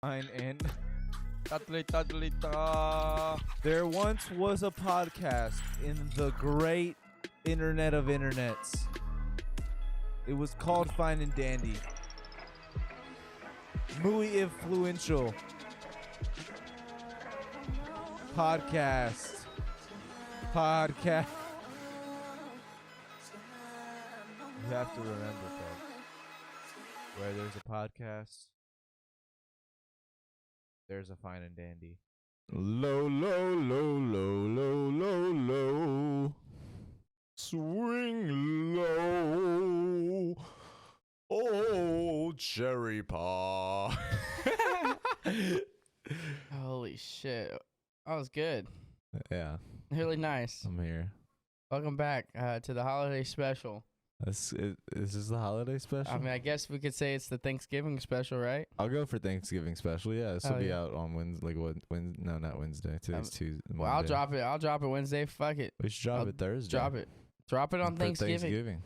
Fine and there once was a podcast in the great internet of internets. It was called Fine and Dandy. Muy influential podcast. You have to remember, folks, where there's a podcast, there's a Fine and Dandy. Low, low, low, low, low, low, low. Swing low. Oh, cherry pie. Holy shit. That was good. Yeah, Really nice. I'm here. Welcome back to the holiday special. Is this the holiday special? I mean, I guess we could say it's the Thanksgiving special, right? I'll go for Thanksgiving special. Yeah, this will Oh, be yeah. out on Wednesday. Like what? No, not Wednesday. Today's Tuesday. Well, I'll drop it. I'll drop it Wednesday. Fuck it. We should drop I'll it Thursday. Drop it. Drop it on For Thanksgiving.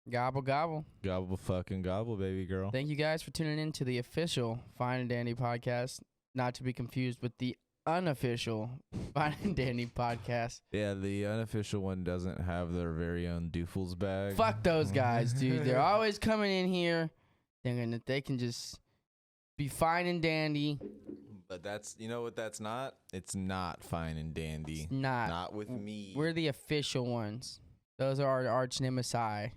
Gobble, gobble. Gobble fucking gobble, baby girl. Thank you guys for tuning in to the official Fine and Dandy podcast, not to be confused with the unofficial Fine and Dandy podcast. Yeah, the unofficial one doesn't have their very own Doofles bag. Fuck those guys, dude. They're always coming in here thinking that they can just be fine and dandy. But that's, you know what that's not? It's not fine and dandy. It's not. Not with me. We're the official ones. Those are our arch nemesis.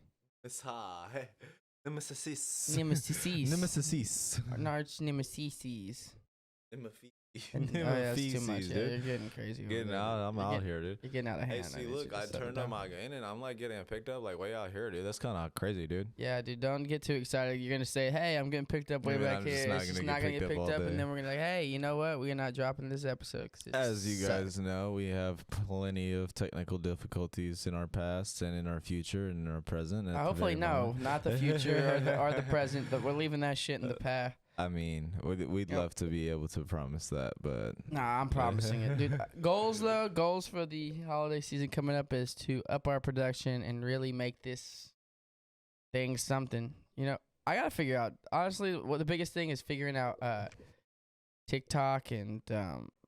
It's high. Nemesis. Nemesis. Nemesis. Our arch nemesis. Nemesis. Oh, yeah, that's too much. Dude. Yeah, you're getting crazy. over Getting there. out. I'm You're out getting- here, dude. You're getting out of Hey, hand. see, need look, you to I settle turned on down. my gain and I'm like getting picked up like way out here, dude. That's kind of crazy, dude. Yeah, dude, don't get too excited. You're gonna say, "Hey, I'm getting picked up way Yeah, back I'm here." just not It's just gonna not get gonna get picked up picked all up, and day. then we're gonna be like, "Hey, you know what? We're not dropping this episode." 'Cause it As you sucks. guys know, we have plenty of technical difficulties in our past and in our future and in our present. at the Hopefully, very no, moment. not the future or the present. But we're leaving that shit in the past. I mean, we'd Yep. love to be able to promise that, but Nah, I'm promising it, dude. Goals though, goals for the holiday season coming up is to up our production and really make this thing something. You know, I gotta figure out honestly. What the biggest thing is figuring out TikTok and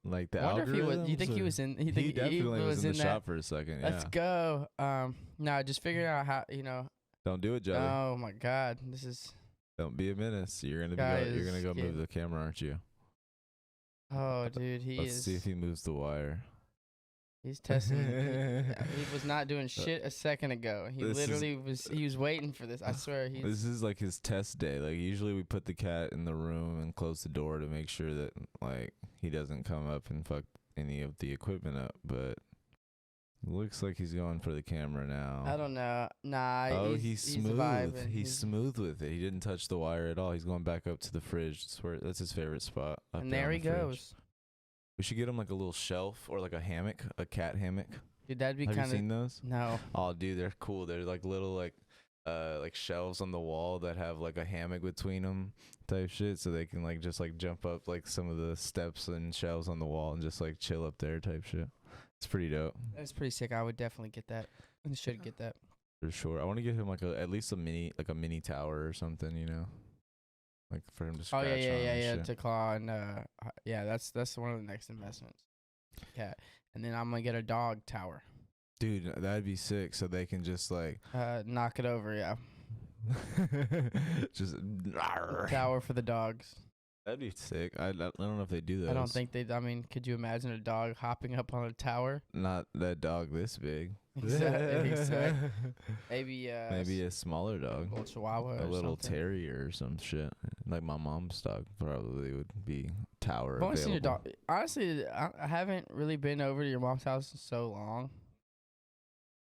like the I wonder if he was. You algorithms, think he or- was in? You He think definitely was in the that? shop for a second. Let's Yeah. go. No, just figuring out how. You know. Don't do it, Joey. Oh my God, this is. Don't be a menace. You're gonna Guy you're gonna is go move getting- the camera, aren't you? Oh, dude, he Let's is. see if he moves the wire. He's testing. He was not doing shit a second ago. He This is- literally was. He was waiting for this. I swear. He's. This is like his test day. Like usually we put the cat in the room and close the door to make sure that like he doesn't come up and fuck any of the equipment up. But it looks like he's going for the camera now. I don't know. Nah. Oh, he's smooth. vibing. He's smooth with it. He didn't touch the wire at all. He's going back up to the fridge. That's his favorite spot. Up And there there on he the fridge. goes. We should get him like a little shelf or like a hammock, a cat hammock. Dude, that'd be Have you kind seen of. those? No. Oh, dude, they're cool. They're like little like shelves on the wall that have like a hammock between them type shit, so they can like just like jump up like some of the steps and shelves on the wall and just like chill up there type shit. It's pretty dope That's pretty sick. I would definitely get that. I should get that. for sure. I want to get him like at least a mini tower or something, you know, like for him to Oh scratch yeah, on and yeah. shit. To claw and yeah, that's one of the next investments. Cat, and then I'm gonna get a dog tower. Dude, that'd be sick. So they can just like Knock it over, yeah. just Tower for the dogs. that'd be sick. I don't know if they do those. I don't think they. I mean, could you imagine a dog hopping up on a tower? Not that dog this big. Exactly. Maybe Maybe a smaller dog. little chihuahua A or little something. terrier or some shit. Like my mom's dog probably would be tower I've only seen your available. dog. Honestly, I haven't really been over to your mom's house in so long.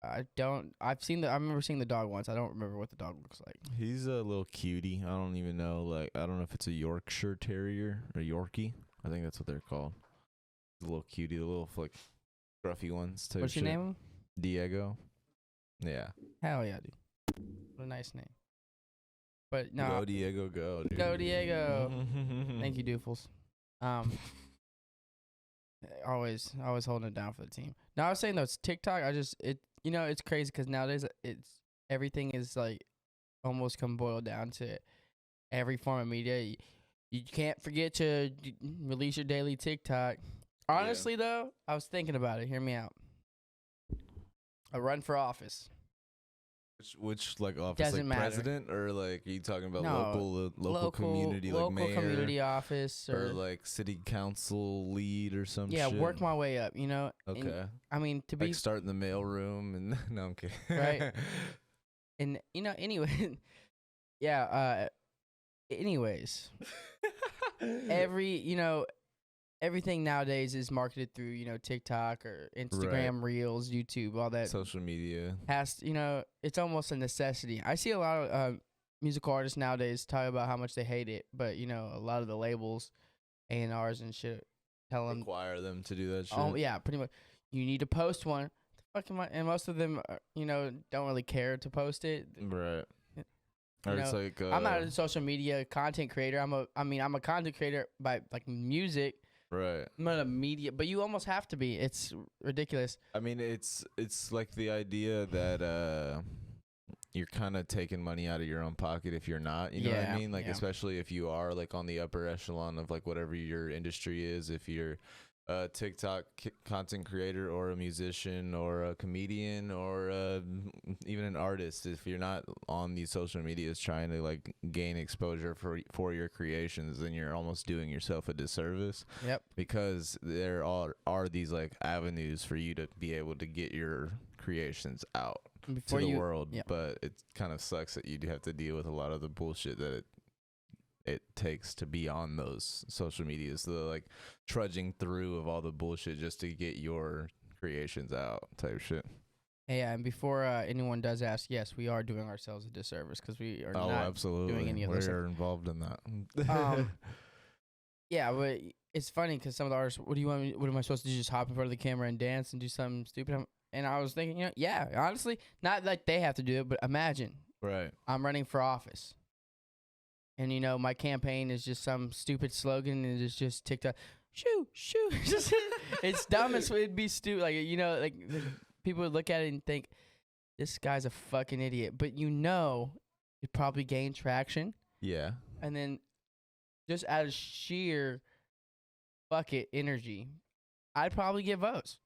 I've seen I remember seeing the dog once. I don't remember what the dog looks like. He's a little cutie. I don't even know. Like I don't know if it's a Yorkshire Terrier or Yorkie. I think that's what they're called. The little cutie, the little like scruffy ones. Type What's shit. your name? Diego. Yeah. Hell yeah, dude. What a nice name. But no, Go Diego, go. Dude. Go Diego. Thank you, Doofles. Always holding it down for the team. Now I was saying though, it's TikTok. It's crazy because nowadays everything is like almost come boiled down to every form of media. You can't forget to release your daily TikTok. Honestly, though, I was thinking about it. Hear me out. A run for office. Which like office, Doesn't like matter. president, or like are you talking about No, local community, like mayor, community office, or like city council lead or some yeah, shit? work my way up. You know. Okay. And, I mean, to be Like start in the mailroom and no, I'm kidding. Right. And you know, anyway, yeah. Anyways, everything nowadays is marketed through TikTok or Instagram Reels, YouTube, all that. Social media. It's almost a necessity. I see a lot of musical artists nowadays talk about how much they hate it, but a lot of the labels, A&Rs and shit, tell them Require them to do that shit. oh yeah, pretty much. You need to post one. And most of them, don't really care to post it. Right. Or it's like I'm not a social media content creator. I'm a content creator by like music. right. I'm not a media, but you almost have to be. It's ridiculous. I mean, it's like the idea that you're kind of taking money out of your own pocket if you're not. You know what I mean? Like, especially if you are like on the upper echelon of like whatever your industry is. If you're a TikTok content creator or a musician or a comedian or even an artist, if you're not on these social medias trying to like gain exposure for your creations, then you're almost doing yourself a disservice. Yep. Because there are these like avenues for you to be able to get your creations out Before to the you, world. yeah. But it kind of sucks that you do have to deal with a lot of the bullshit that it takes to be on those social medias, the like trudging through of all the bullshit just to get your creations out type shit. Yeah, and before anyone does ask, yes, we are doing ourselves a disservice because we are Oh, not absolutely. doing any of this. We're involved in that. Yeah, but it's funny because some of the artists, what am I supposed to do? Just hop in front of the camera and dance and do something stupid? And I was thinking, yeah, honestly, not like they have to do it, but imagine Right. I'm running for office. And, my campaign is just some stupid slogan and it's just TikTok. Shoo, shoo. It's dumb as it'd be stupid. Like, people would look at it and think, this guy's a fucking idiot. But it probably gained traction. Yeah. And then just out of sheer fuck it energy, I'd probably get votes.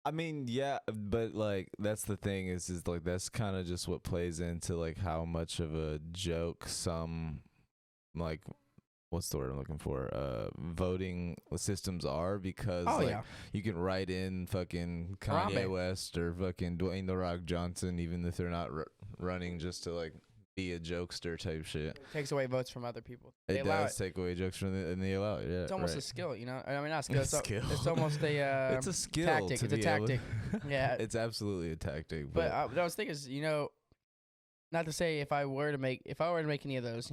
I mean, yeah, but like that's the thing is like that's kind of just what plays into like how much of a joke some like what's the word I'm looking for voting systems are, because you can write in fucking Kanye West or fucking Dwayne The Rock Johnson even if they're not running, just to like be a jokester type shit. It takes away votes from other people. It does take away jokes from and they allow it. Yeah, it's almost a skill, I mean, not skill. It's almost a it's a skill. Tactic. It's a tactic. Yeah, it's absolutely a tactic. But what I was thinking is, not to say if I were to make any of those,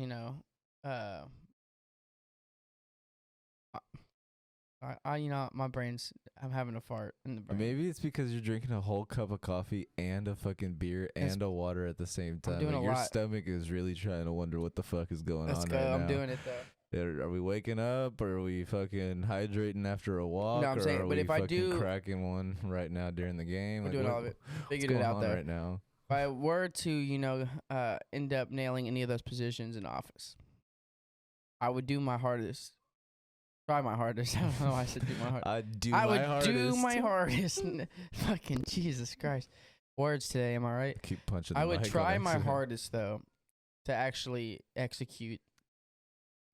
my brain's, I'm having a fart in the brain. Maybe it's because you're drinking a whole cup of coffee and a fucking beer and a water at the same time. I'm doing like a your lot. stomach is really trying to wonder what the fuck is going Let's on go. right now. I'm doing it though. Are we waking up, or are we fucking hydrating after a walk? No, I'm saying, or but are if we I fucking do, cracking one right now during the game? we're Like, doing all of it. What's Figured going it out on though. right now? If I were to, end up nailing any of those positions in office, I would do my hardest. Try my hardest. I don't know why I said do my hardest. I would do my hardest. Fucking Jesus Christ. Words today, am I right? Keep punching. I the would mic try on my accident. hardest though to actually execute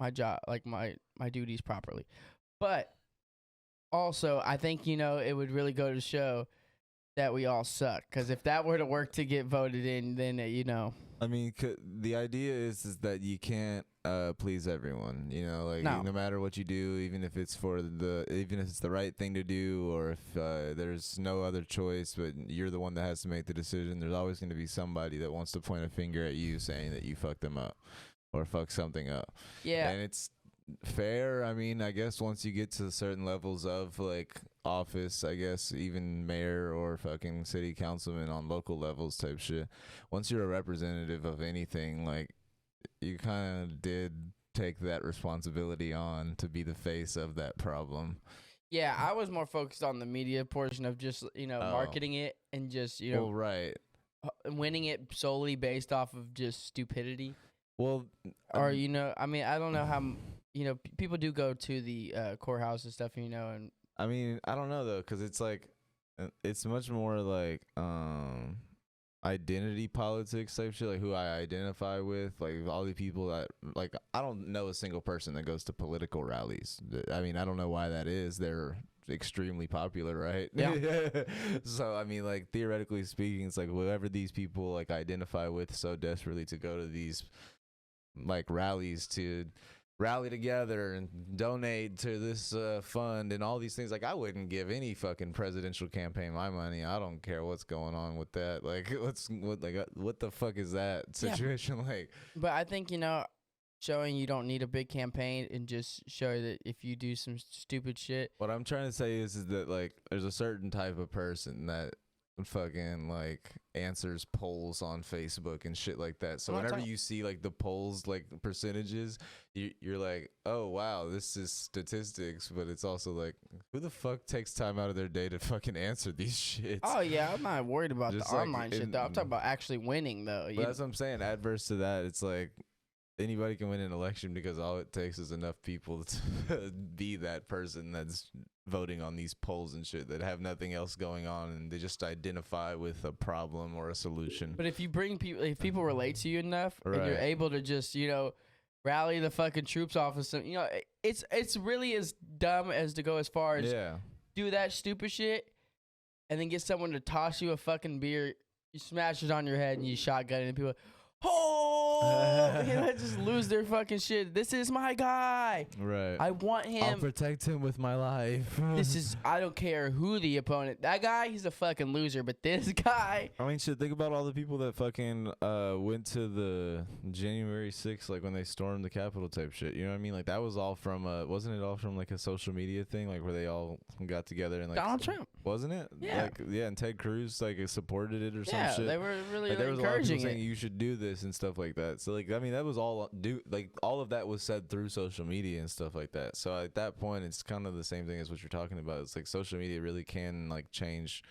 my job, like my duties properly. But also, I think it would really go to show that we all suck. Because if that were to work to get voted in, then I mean, the idea is that you can't please everyone. No matter what you do, even if it's the right thing to do, or if there's no other choice, but you're the one that has to make the decision. There's always going to be somebody that wants to point a finger at you, saying that you fucked them up or fuck something up. Yeah, and it's fair. I mean, I guess once you get to certain levels of like office, I guess even mayor or fucking city councilman on local levels type shit, once you're a representative of anything, like you kind of did take that responsibility on to be the face of that problem. Yeah, I was more focused on the media portion of just marketing it and just well, right, winning it solely based off of just stupidity. Well, or I mean, I don't know how you know, people do go to the courthouse and stuff, you know, and I mean, I don't know though, because it's like, it's much more like identity politics type shit, like who I identify with, like all the people that, like, I don't know a single person that goes to political rallies. I mean, I don't know why that is. They're extremely popular, right? Yeah. So I mean, like, theoretically speaking, it's like whoever these people like identify with so desperately to go to these like rallies to rally together and donate to this fund and all these things. Like, I wouldn't give any fucking presidential campaign my money. I don't care what's going on with that. Like, what the fuck is that Yeah. situation like? but I think, you know, showing you don't need a big campaign and just show that if you do some stupid shit. What I'm trying to say is that like there's a certain type of person that fucking like answers polls on Facebook and shit like that. So I'm not whenever talking- you see like the polls like percentages, you're like, oh wow, this is statistics, but it's also like, who the fuck takes time out of their day to fucking answer these shits? Oh yeah, I'm not worried about the Just like online shit though. I'm talking about actually winning though. But that's what I'm saying. Adverse to that, it's like anybody can win an election because all it takes is enough people to be that person that's voting on these polls and shit that have nothing else going on, and they just identify with a problem or a solution. But if you bring people, if people relate to you enough, and you're Right. able to just, you know, rally the fucking troops off of some, you know, it's really as dumb as to go as far as Yeah. do that stupid shit, and then get someone to toss you a fucking beer, you smash it on your head, and you shotgun it, and people, oh, you know, just lose their fucking shit. This is my guy. Right. I want I'll him. protect him with my life. This is, I don't care who the opponent. That guy, he's a fucking loser. But this guy, I mean, shit, think about all the people that fucking went to the January 6th, like when they stormed the Capitol type shit. You know what I mean? Like, that was all from, wasn't it all from like a social media thing? Like, where they all got together and like. Donald Trump. Wasn't it? Yeah. Like, yeah, and Ted Cruz, like, supported it or Yeah, some shit. they were really Like, there was a lot of encouraging people saying it. you should do this and stuff like that. So like, I mean, that was all all of that was said through social media and stuff like that. So at that point, it's kind of the same thing as what you're talking about. It's like social media really can like change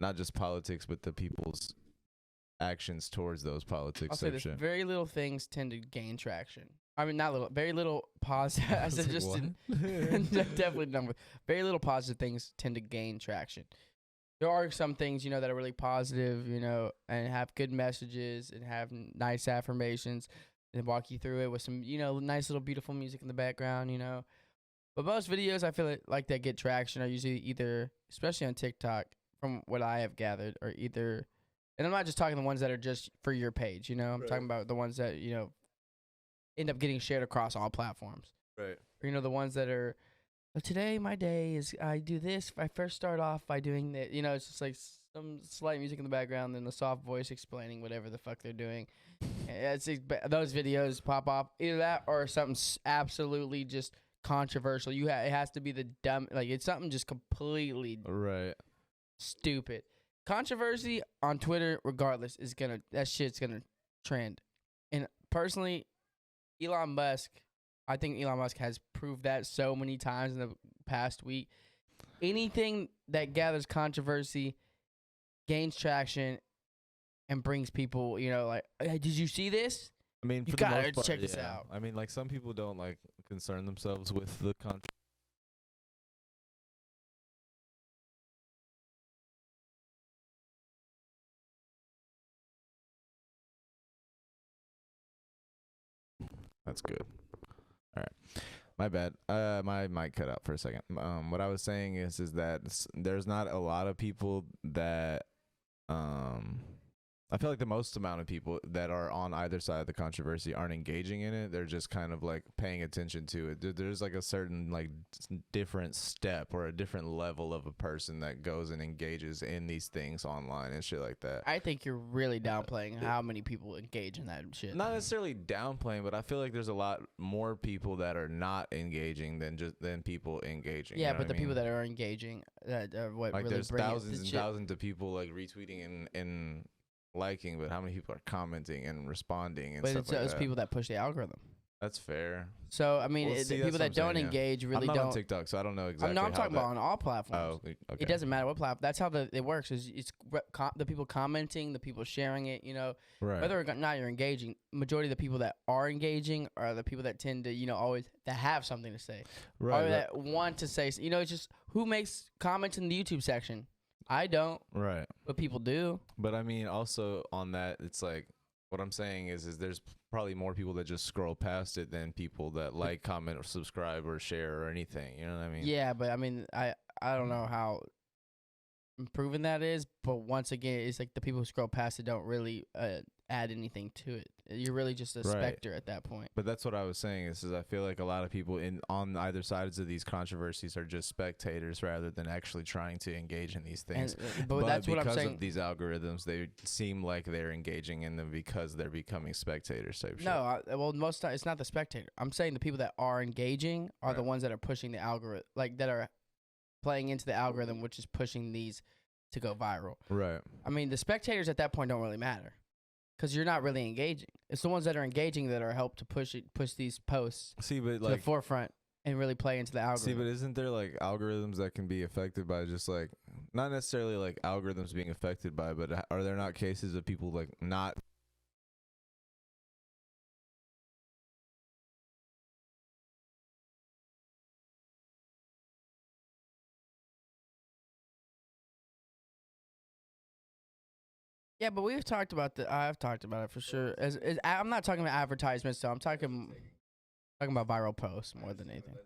not just politics, but the people's actions towards those politics. I'll say type this: shit. very little things tend to gain traction. I mean, not little, very little positive. I said was like, just what? definitely number. Very little positive things tend to gain traction. There are some things, you know, that are really positive, you know, and have good messages and have nice affirmations and walk you through it with some, you know, nice little beautiful music in the background, you know. But most videos I feel like that get traction are usually either, especially on TikTok, from what I have gathered, are either, and I'm not just talking the ones that are just for your page, you know. I'm Right. talking about the ones that, you know, end up getting shared across all platforms. Right. Or, you know, the ones that are, "Oh, today my day is, I do this. I first start off by doing that." You know, it's just like some slight music in the background, then the soft voice explaining whatever the fuck they're doing. And those videos pop off. Either that or something absolutely just controversial. It has to be the dumb, like it's something just completely Right. stupid. Controversy on Twitter, regardless, that shit's gonna trend. And personally, I think Elon Musk has proved that so many times in the past week. Anything that gathers controversy, gains traction, and brings people, you know, like, "Hey, did you see this?" I mean, You for the gotta most part, check this yeah. out. I mean, like, some people don't like concern themselves with the controversy. That's good. All right. My bad. My mic cut out for a second. What I was saying is that there's not a lot of people that I feel like the most amount of people that are on either side of the controversy aren't engaging in it. They're just kind of like paying attention to it. There's like a certain like different step or a different level of a person that goes and engages in these things online and shit like that. I think you're really downplaying how many people engage in that shit. Not necessarily downplaying, but I feel like there's a lot more people that are not engaging than people engaging. Yeah, you know but what the I people mean? that are engaging, that are what like really there's bring thousands it and to shit. thousands of people like retweeting and liking, but how many people are commenting and responding and But stuff it's like those that? people that push the algorithm. That's fair. So I mean, Well, the see, people that's what that I'm don't saying, yeah. engage really I'm not don't. on TikTok, so I don't know exactly. I'm how talking that, about on all platforms. Oh, okay. It doesn't matter what platform. That's how it works. Is it's the people commenting, the people sharing it. You know, Right. whether or not you're engaging, majority of the people that are engaging are the people that tend to, you know, always that have something to say, Right. or that want to say. You know, it's just who makes comments in the YouTube section. I don't, Right. but people do. But I mean, also on that, it's like what I'm saying is there's probably more people that just scroll past it than people that like, comment, or subscribe, or share, or anything. You know what I mean? Yeah, but I mean, I don't know how improving that is, but once again, it's like the people who scroll past it don't really add anything to it. You're really just a Right. specter at that point. But that's what I was saying is I feel like a lot of people on either sides of these controversies are just spectators rather than actually trying to engage in these things. And, but that's what I'm because saying. of these algorithms, they seem like they're engaging in them because they're becoming spectators type shit. No, well, most time it's not the spectator. I'm saying the people that are engaging are the Right. ones that are pushing the algorithm, like that are playing into the algorithm, which is pushing these to go viral. Right. I mean, the spectators at that point don't really matter because you're not really engaging. It's the ones that are engaging that are helped to push these posts See, but to the like, forefront and really play into the algorithm. see, but isn't there like algorithms that can be affected by just like not necessarily like algorithms being affected by, but are there not cases of people like not? Yeah, but we've talked about I've talked about it for sure. I'm not talking about advertisements, though. I'm talking about viral posts more than anything.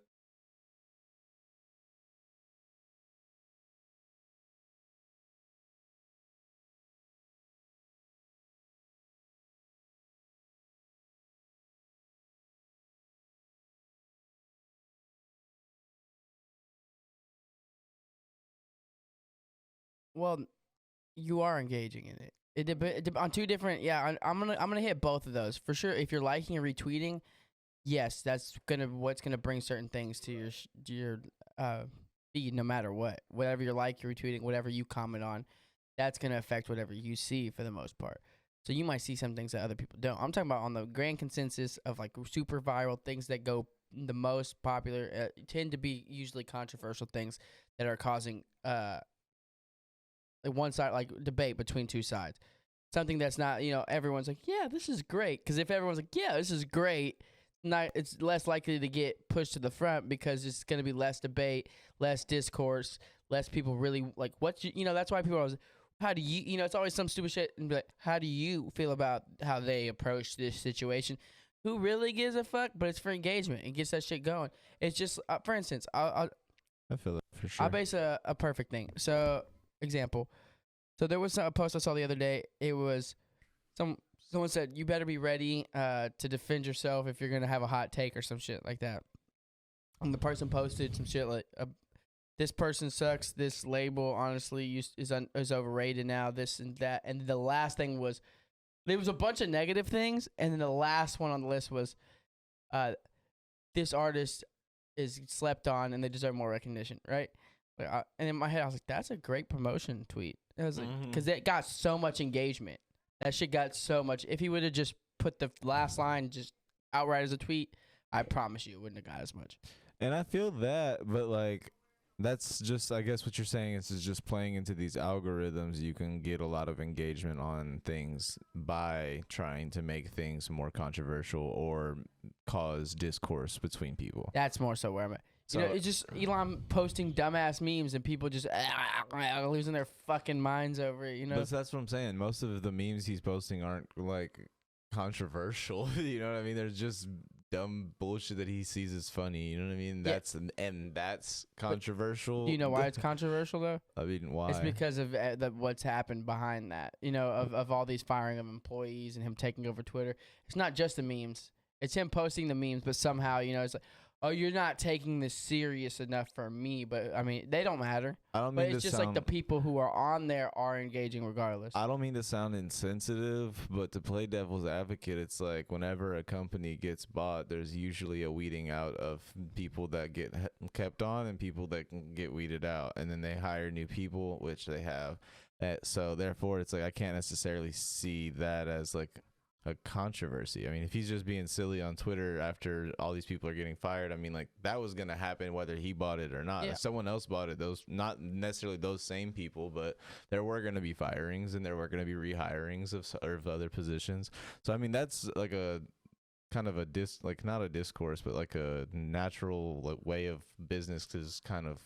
Well, you are engaging in it. On two different. Yeah, I'm gonna hit both of those for sure. If you're liking and retweeting, yes, that's what's gonna bring certain things to your feed, no matter what. Whatever you like, you're retweeting, whatever you comment on, that's gonna affect whatever you see for the most part. So you might see some things that other people don't. I'm talking about on the grand consensus of like super viral things that go the most popular, tend to be usually controversial things that are causing one side, like debate between two sides. Something that's not, you know, everyone's like, yeah, this is great. Because if everyone's like, yeah, this is great, it's less likely to get pushed to the front because it's going to be less debate, less discourse, less people really like that's why people are always, how do you, it's always some stupid shit and be like, how do you feel about how they approach this situation? Who really gives a fuck? But it's for engagement. It gets that shit going. It's just, for instance, I feel that for sure. I'll base a perfect thing. So, example. So there was a post I saw the other day. It was someone said you better be ready to defend yourself if you're gonna have a hot take or some shit like that. And the person posted some shit like, "This person sucks. This label honestly is overrated now. This and that." And the last thing was there was a bunch of negative things, and then the last one on the list was, "This artist is slept on and they deserve more recognition." Right? And in my head, I was like, that's a great promotion tweet. I was like, because it got so much engagement. That shit got so much. If he would have just put the last line just outright as a tweet, I promise you it wouldn't have got as much. And I feel that, but like, that's just, I guess what you're saying is just playing into these algorithms. You can get a lot of engagement on things by trying to make things more controversial or cause discourse between people. That's more so where I'm at. So, it's just Elon posting dumbass memes and people just losing their fucking minds over it, But that's what I'm saying. Most of the memes he's posting aren't like controversial. You know what I mean? They're just dumb bullshit that he sees as funny. You know what I mean? That's controversial. Do you know why it's controversial though? I mean, why? It's because of what's happened behind that. Of all these firing of employees and him taking over Twitter. It's not just the memes. It's him posting the memes, but somehow, it's like, oh, you're not taking this serious enough for me. But, I mean, they don't matter. I don't but mean it's to just like the people who are on there are engaging regardless. I don't mean to sound insensitive, but to play devil's advocate, it's like whenever a company gets bought, there's usually a weeding out of people that get kept on and people that can get weeded out. And then they hire new people, which they have. So, therefore, it's like I can't necessarily see that as like a controversy. I mean, if he's just being silly on Twitter after all these people are getting fired, I mean, like that was gonna happen whether he bought it or not. Yeah. If someone else bought it, those not necessarily those same people, but there were gonna be firings and there were gonna be rehirings of other positions. So I mean, that's like a kind of a not a discourse, but like a natural like way of business is kind of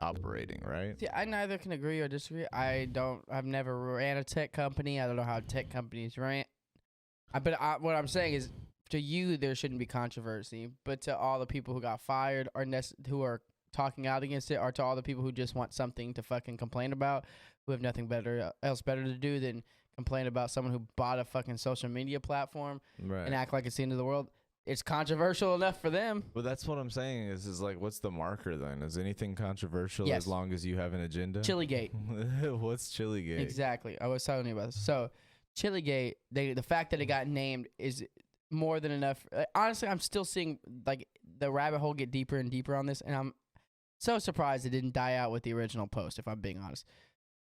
operating, right? Yeah, I neither can agree or disagree. I've never ran a tech company. I don't know how tech companies ran. What I'm saying is, to you, there shouldn't be controversy, but to all the people who got fired or who are talking out against it, or to all the people who just want something to fucking complain about, who have nothing else better to do than complain about someone who bought a fucking social media platform Right. and act like it's the end of the world. It's controversial enough for them. But that's what I'm saying is like, what's the marker then? Is anything controversial Yes. as long as you have an agenda? Chilligate. What's Chilligate? Exactly. I was telling you about this. So, Chilligate, the fact that it got named is more than enough. Honestly, I'm still seeing like the rabbit hole get deeper and deeper on this, and I'm so surprised it didn't die out with the original post, if I'm being honest.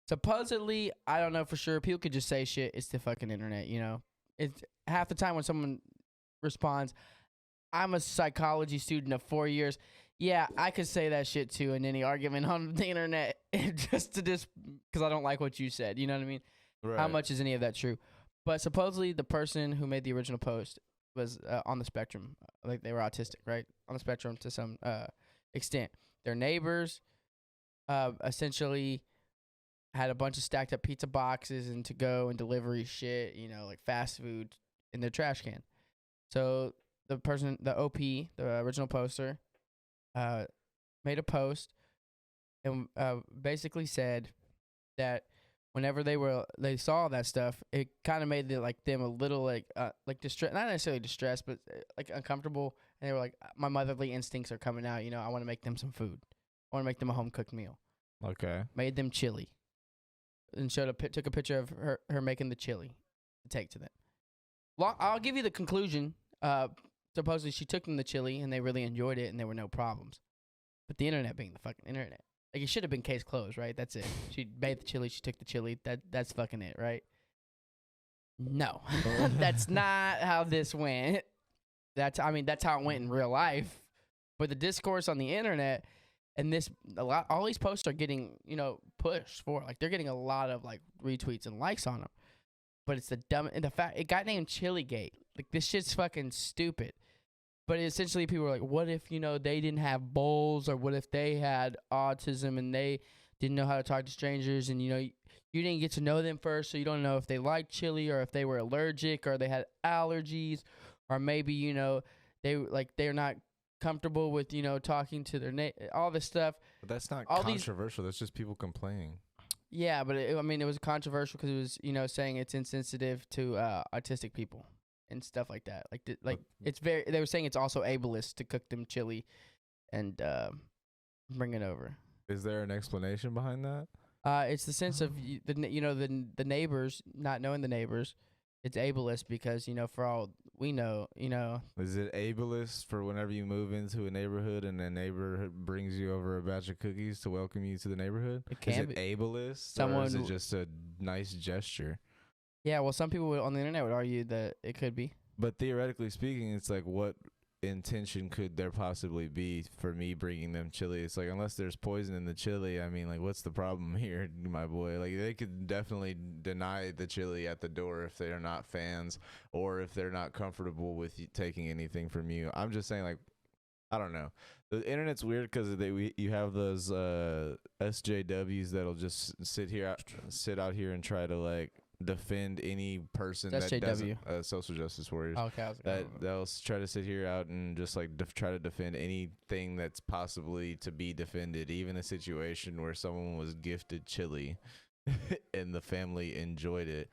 Supposedly, I don't know for sure. People could just say shit. It's the fucking internet, you know? It's half the time when someone responds, I'm a psychology student of 4 years. Yeah, I could say that shit too in any argument on the internet just because I don't like what you said. You know what I mean? Right. How much is any of that true? But supposedly the person who made the original post was on the spectrum. Like they were autistic, right? On the spectrum to some extent. Their neighbors essentially had a bunch of stacked up pizza boxes and to go and delivery shit, you know, like fast food in their trash can. So the person, the OP, the original poster, made a post and basically said that whenever they saw that stuff, it kind of made them a little like distressed, not necessarily distressed, but like uncomfortable. And they were like, my motherly instincts are coming out. You know, I want to make them some food. I want to make them a home cooked meal. Okay. Made them chili, and took a picture of her making the chili to take to them. I'll give you the conclusion. Supposedly she took them the chili and they really enjoyed it and there were no problems. But the internet being the fucking internet. Like, it should have been case closed, right? That's it. She made the chili. She took the chili. That's fucking it, right? No. That's not how this went. That's how it went in real life. But the discourse on the internet and all these posts are getting, you know, pushed for. Like, they're getting a lot of, like, retweets and likes on them. But it's the fact it got named Chilligate. Like, this shit's fucking stupid. But essentially, people were like, what if, you know, they didn't have bowls, or what if they had autism and they didn't know how to talk to strangers, and, you know, you didn't get to know them first, so you don't know if they liked chili or if they were allergic or they had allergies, or maybe, you know, they're not comfortable with, you know, talking to their all this stuff. But that's not all controversial. That's just people complaining. Yeah, but it was controversial because it was, you know, saying it's insensitive to autistic people and stuff like that. They were saying it's also ableist to cook them chili and bring it over. Is there an explanation behind that? It's the sense of the neighbors not knowing the neighbors. It's ableist because, you know, for all we know, you know. Is it ableist for whenever you move into a neighborhood and a neighbor brings you over a batch of cookies to welcome you to the neighborhood? It can is it be. ableist, or is it just a nice gesture? Yeah, well, some people on the internet would argue that it could be. But theoretically speaking, it's like, what intention could there possibly be for me bringing them chili? It's like, unless there's poison in the chili, I mean, like, what's the problem here, my boy? Like, they could definitely deny the chili at the door if they're not fans, or if they're not comfortable with you taking anything from you. I'm just saying, like, I don't know. The internet's weird because you have those SJWs that'll just sit out here and try to, like, defend any person That's that JW. doesn't social justice warriors. Okay, I was They'll try to sit here out and just like try to defend anything that's possibly to be defended, even a situation where someone was gifted chili and the family enjoyed it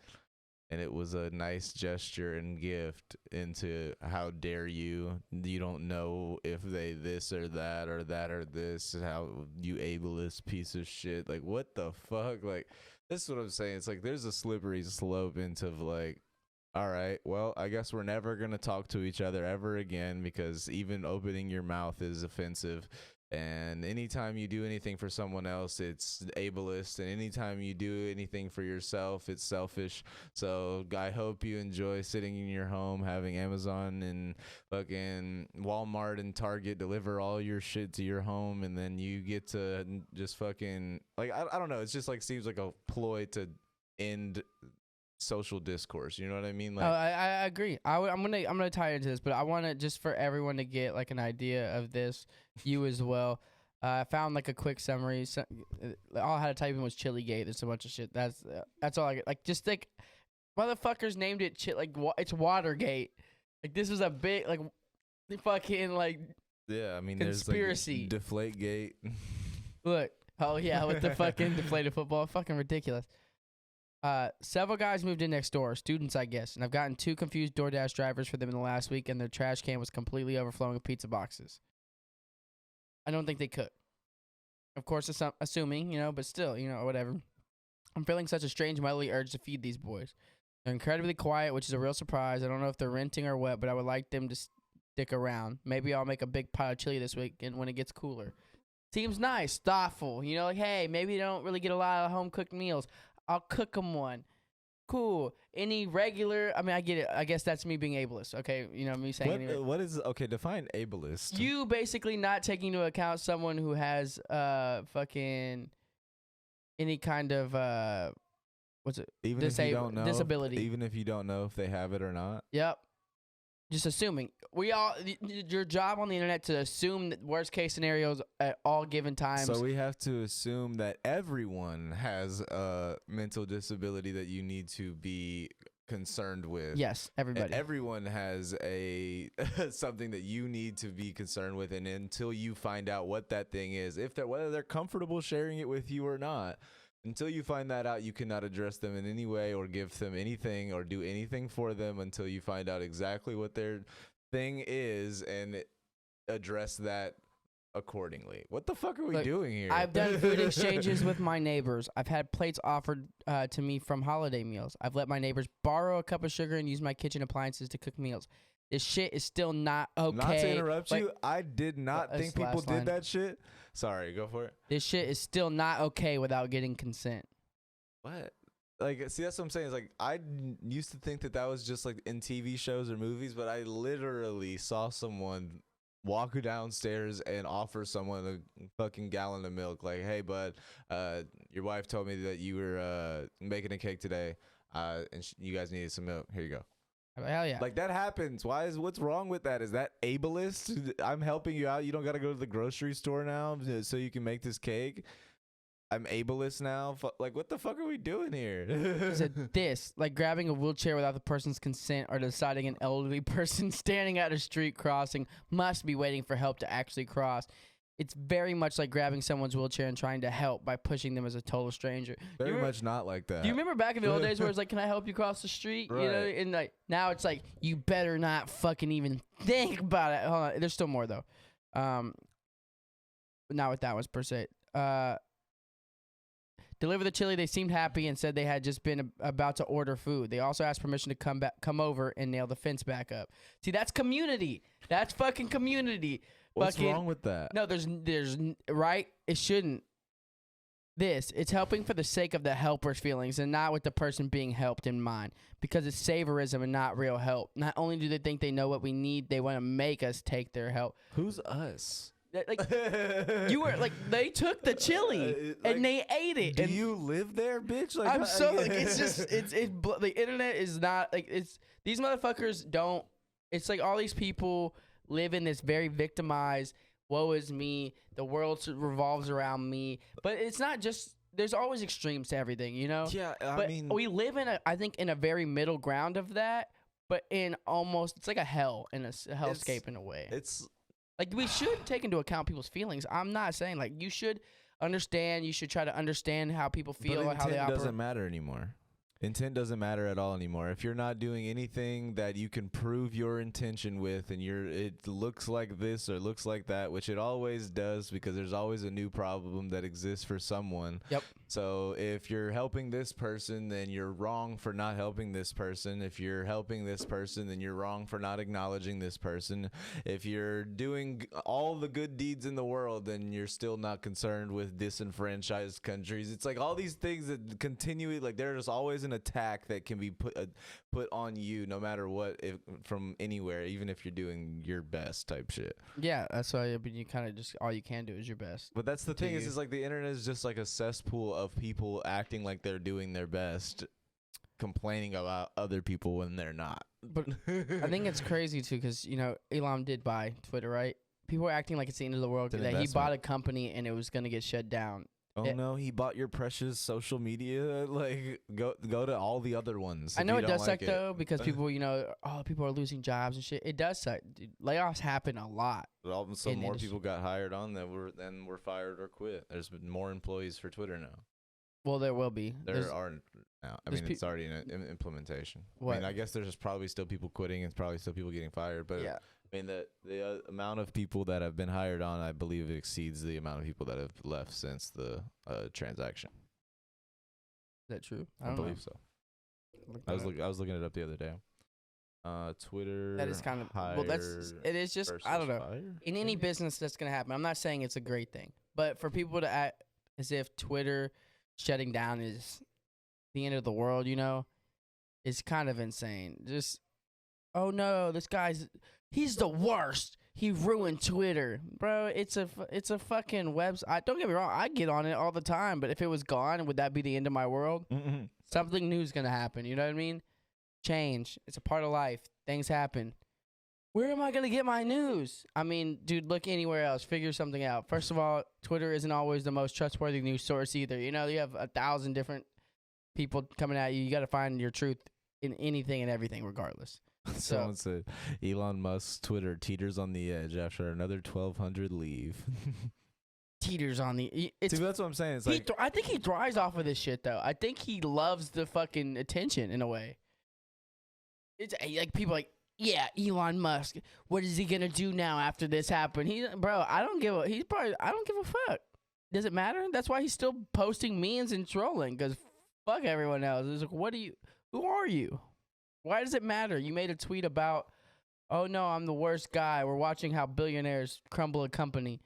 and it was a nice gesture and gift, into how dare you don't know if they this or that or that or this, how you ableist piece of shit. Like, what the fuck? Like, this is what I'm saying. It's like there's a slippery slope into like, all right, well, I guess we're never going to talk to each other ever again because even opening your mouth is offensive. And anytime you do anything for someone else, it's ableist. And anytime you do anything for yourself, it's selfish. So I hope you enjoy sitting in your home, having Amazon and fucking Walmart and Target deliver all your shit to your home. And then you get to just fucking, like, I don't know. It's just like, seems like a ploy to end social discourse. You know what I mean? Like, I agree. I'm gonna tie into this, but I want to just for everyone to get like an idea of this. You as well. I found like a quick summary. So, all I had to type in was Chilligate. There's a bunch of shit. That's all I get. Like, just think, motherfuckers named it it's Watergate. Like, this was a big like fucking like yeah, I mean, conspiracy. There's like Deflategate. Look, oh yeah, with the fucking deflated football, fucking ridiculous. Several guys moved in next door, students I guess, and I've gotten 2 confused DoorDash drivers for them in the last week, and their trash can was completely overflowing with pizza boxes. I don't think they cook. Of course, assuming, but still, whatever. I'm feeling such a strange motherly urge to feed these boys. They're incredibly quiet, which is a real surprise. I don't know if they're renting or what, but I would like them to stick around. Maybe I'll make a big pile of chili this week and when it gets cooler. Seems nice, thoughtful. Like, hey, maybe they don't really get a lot of home-cooked meals. I'll cook them one. Cool. Any regular, I mean, I get it. I guess that's me being ableist. Okay, me saying what is, okay, define ableist. You basically not taking into account someone who has fucking any kind of what's it? Even if you don't know, disability. Even if you don't know if they have it or not. Yep. Just assuming. Your job on the internet to assume that worst case scenarios at all given times. So we have to assume that everyone has a mental disability that you need to be concerned with. Yes, everybody. And everyone has a something that you need to be concerned with, and until you find out what that thing is, whether they're comfortable sharing it with you or not. Until you find that out, you cannot address them in any way or give them anything or do anything for them until you find out exactly what their thing is and address that accordingly. What the fuck are we doing here? I've done food exchanges with my neighbors. I've had plates offered to me from holiday meals. I've let my neighbors borrow a cup of sugar and use my kitchen appliances to cook meals. This shit is still not okay. Not to interrupt you, I did not think people did that shit. Sorry, go for it. This shit is still not okay without getting consent. What? Like, see, that's what I'm saying. It's like, I used to think that was just like in TV shows or movies, but I literally saw someone walk downstairs and offer someone a fucking gallon of milk. Like, hey, bud, your wife told me that you were making a cake today, and you guys needed some milk. Here you go. Hell yeah. Like, that happens. What's wrong with that? Is that ableist? I'm helping you out. You don't got to go to the grocery store now so you can make this cake. I'm ableist now. Like, what the fuck are we doing here? Is it this? Like grabbing a wheelchair without the person's consent or deciding an elderly person standing at a street crossing must be waiting for help to actually cross. It's very much like grabbing someone's wheelchair and trying to help by pushing them as a total stranger. Very much not like that. Do you remember back in the old days where it's like, can I help you cross the street? Right. And like now it's like, you better not fucking even think about it. Hold on. There's still more though. Not with that one per se. Deliver the chili. They seemed happy and said they had just been about to order food. They also asked permission to come over and nail the fence back up. See, that's community. That's fucking community. What's wrong with that? No, there's right. It shouldn't. It's helping for the sake of the helper's feelings and not with the person being helped in mind, because it's saviorism and not real help. Not only do they think they know what we need, they want to make us take their help. Who's us? Like you were like, they took the chili and they ate it. Do you live there, bitch? Like, I'm so like, it's just the internet is not like, it's these motherfuckers don't. It's like all these people live in this very victimized, woe is me, the world revolves around me. But it's not just, there's always extremes to everything, Yeah, I mean, we live in I think in a very middle ground of that, but in almost, it's like a hell in a hellscape in a way. It's like, we should take into account people's feelings. I'm not saying like you should understand, you should try to understand how people feel and how they operate. Doesn't matter anymore. Intent doesn't matter at all anymore. If you're not doing anything that you can prove your intention with, and it looks like this or looks like that, which it always does, because there's always a new problem that exists for someone. Yep. So if you're helping this person, then you're wrong for not helping this person. If you're helping this person, then you're wrong for not acknowledging this person. If you're doing all the good deeds in the world, then you're still not concerned with disenfranchised countries. It's like all these things that continually, like, there's always an attack that can be put on you, no matter what, from anywhere, even if you're doing your best type shit. Yeah, that's why. I mean, you kind of just all you can do is your best. But that's the thing, you. is like the internet is just like a cesspool of people acting like they're doing their best, complaining about other people when they're not. But I think it's crazy too, because Elon did buy Twitter, right? People are acting like it's the end of the world, It's an that he investment. bought a company and it was gonna get shut down. Oh It- no, he bought your precious social media. Like, go to all the other ones. I if know you it don't does like suck though, because people, people are losing jobs and shit. It does suck. Dude, layoffs happen a lot. So in more industry. people got hired on than were fired or quit. There's been more employees for Twitter now. Well, there will be. There's- There are now. I there's mean, it's already in implementation. I What? mean, I guess there's probably still people quitting and probably still people getting fired. But yeah. I mean, the amount of people that have been hired on, I believe, exceeds the amount of people that have left since the transaction. Is that true? I don't know. believe so. Look I was that up. I was looking it up the other day. Twitter. That is kind of well. It is just I don't know. Fire? In any business, that's gonna happen. I'm not saying it's a great thing, but for people to act as if Twitter shutting down is the end of the world, is kind of insane. Just, oh no, he's the worst. He ruined Twitter, bro. It's a fucking website. Don't get me wrong, I get on it all the time, but if it was gone, would that be the end of my world? Mm-mm. Something new is gonna happen. You know what I mean? Change. It's a part of life. Things happen. Where am I gonna get my news? I mean, dude, look anywhere else. Figure something out. First of all, Twitter isn't always the most trustworthy news source either. You have 1,000 different people coming at you. You got to find your truth in anything and everything, regardless. Someone said Elon Musk's Twitter teeters on the edge after another 1,200 leave. Teeters on the. It's. See, that's what I'm saying. It's like, I think he thrives off of this shit, though. I think he loves the fucking attention in a way. It's like people like, yeah, Elon Musk. What is he gonna do now after this happened? I don't give a fuck. Does it matter? That's why he's still posting memes and trolling. Cause fuck everyone else. It's like, who are you? Why does it matter? You made a tweet about, oh no, I'm the worst guy. We're watching how billionaires crumble a company.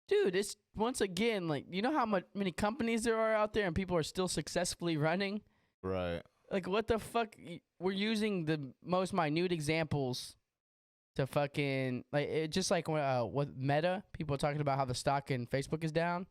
Dude, it's once again, like, you know how many companies there are out there and people are still successfully running? right. Like, what the fuck? We're using the most minute examples to fucking, like, just like with Meta, people are talking about how the stock in Facebook is down.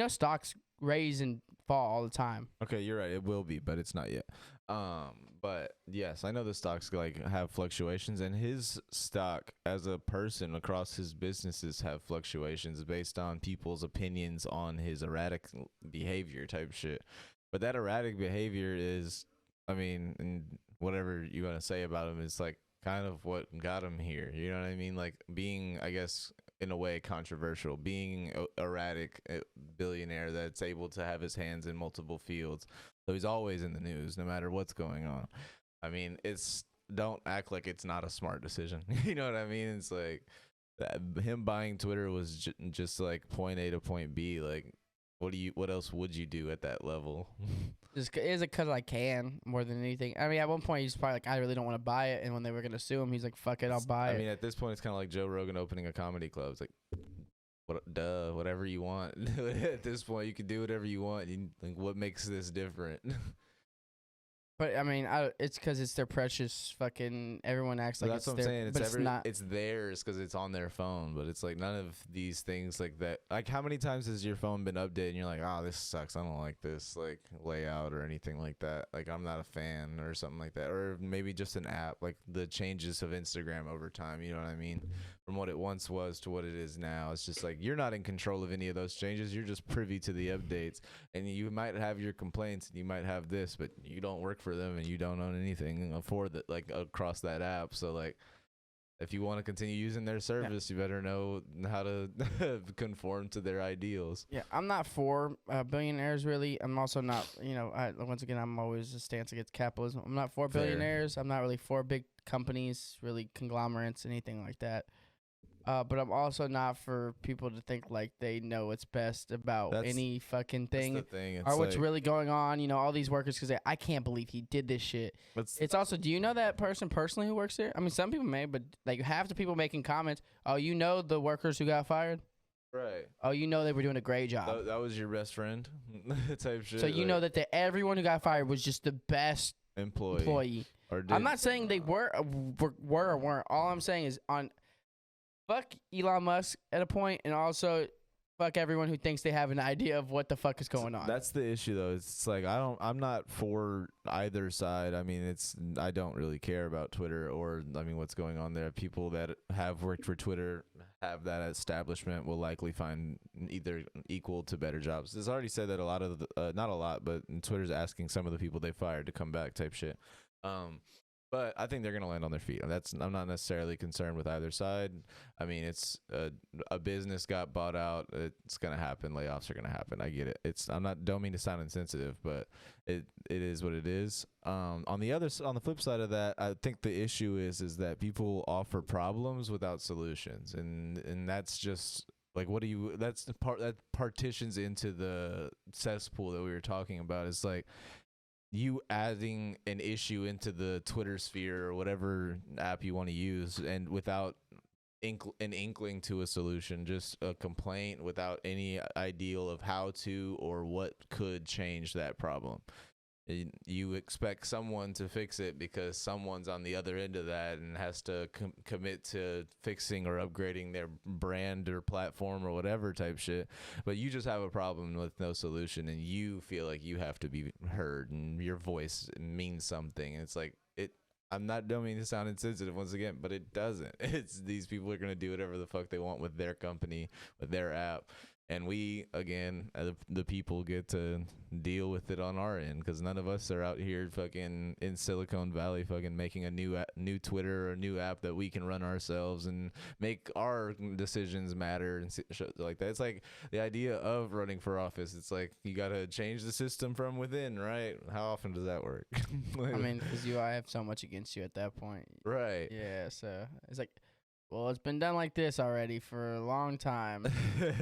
Stocks raise and fall all the time. Okay, you're right. It will be, but it's not yet. But yes, I know the stocks have fluctuations, and his stock as a person across his businesses have fluctuations based on people's opinions on his erratic behavior type shit. But that erratic behavior is, I mean, and whatever you want to say about him is like kind of what got him here. You know what I mean? Like being, I guess, in a way controversial, being erratic billionaire that's able to have his hands in multiple fields. So he's always in the news no matter what's going on. I mean, don't act like it's not a smart decision. You know what I mean? It's like him buying Twitter was just like point A to point B. Like, what else would you do at that level? Is it because I can more than anything? I mean, at one point he's probably like, I really don't want to buy it. And when they were gonna sue him, he's like, fuck it, I'll buy it. I mean, at this point, it's kind of like Joe Rogan opening a comedy club. It's like, whatever you want. At this point, you can do whatever you want. Like, what makes this different? But I mean, it's because it's their precious fucking. Everyone acts like that's it's what I'm their, saying. but it's not. It's theirs because it's on their phone. But it's like none of these things like that. Like, how many times has your phone been updated and you're like, oh, this sucks. I don't like this like layout or anything like that. Like, I'm not a fan or something like that. Or maybe just an app, like the changes of Instagram over time. You know what I mean? From what it once was to what it is now. It's just like you're not in control of any of those changes. You're just privy to the updates. And you might have your complaints and you might have this, but you don't work for them and you don't own anything for that, like across that app. So like if you want to continue using their service, you better know how to conform to their ideals. Yeah, I'm not for billionaires really. I'm also not, once again, I'm always a stance against capitalism. I'm not for Fair. billionaires. I'm not really for big companies, really conglomerates, anything like that. But I'm also not for people to think like they know what's best about That's- any fucking That's thing the thing. It's or what's like, really going on. All these workers, because I can't believe he did this shit. It's also, do you know that person personally who works there? I mean, some people may, but like half the people making comments, oh, you know the workers who got fired? right. Oh, you know they were doing a great job. That was your best friend type shit. So you know that everyone who got fired was just the best employee. Or I'm not saying they were or weren't. All I'm saying is fuck Elon Musk at a point, and also fuck everyone who thinks they have an idea of what the fuck is going on. That's the issue, though. It's like I'm not for either side. I mean, I don't really care about Twitter or what's going on there. People that have worked for Twitter, have that establishment, will likely find either equal to better jobs. It's already said that a lot of not a lot, but Twitter's asking some of the people they fired to come back, type shit. But I think they're gonna land on their feet. I'm not necessarily concerned with either side. I mean, it's a business got bought out. It's gonna happen. Layoffs are gonna happen. I get it. Don't mean to sound insensitive, but it is what it is. On the flip side of that, I think the issue is that people offer problems without solutions, and that's just like, that's the part that partitions into the cesspool that we were talking about. It's like you adding an issue into the Twitter sphere or whatever app you want to use, and without an inkling to a solution, just a complaint without any ideal of how to or what could change that problem. You expect someone to fix it because someone's on the other end of that and has to commit to fixing or upgrading their brand or platform or whatever type shit. But you just have a problem with no solution, and you feel like you have to be heard and your voice means something. And it's like, don't mean to sound insensitive once again, but it doesn't. It's these people are going to do whatever the fuck they want with their company, with their app. And we, again, the people, get to deal with it on our end, because none of us are out here fucking in Silicon Valley fucking making a new Twitter or a new app that we can run ourselves and make our decisions matter and shit like that. It's like the idea of running for office. It's like you got to change the system from within, right? How often does that work? I mean, because I have so much against you at that point. Right. Yeah, so it's like, well, it's been done like this already for a long time.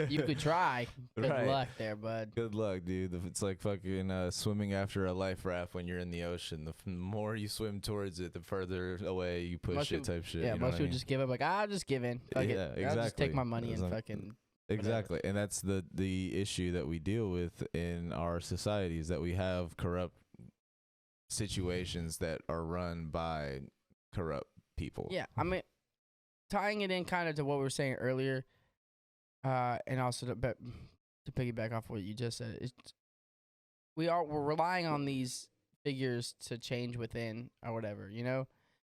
You could try. Good Right. luck there, bud. Good luck, dude. It's like fucking swimming after a life raft when you're in the ocean. The more you swim towards it, the further away you push Most it, people- type shit. Yeah, you know most what I people mean? just give up. Like, I'll just give in. Fuck Yeah, it. I'll just take exactly. my money and It's like- fucking. Exactly, and that's the issue that we deal with in our society, is that we have corrupt situations that are run by corrupt people. Yeah, I mean, tying it in kind of to what we were saying earlier, and also to piggyback off what you just said, we're relying on these figures to change within or whatever,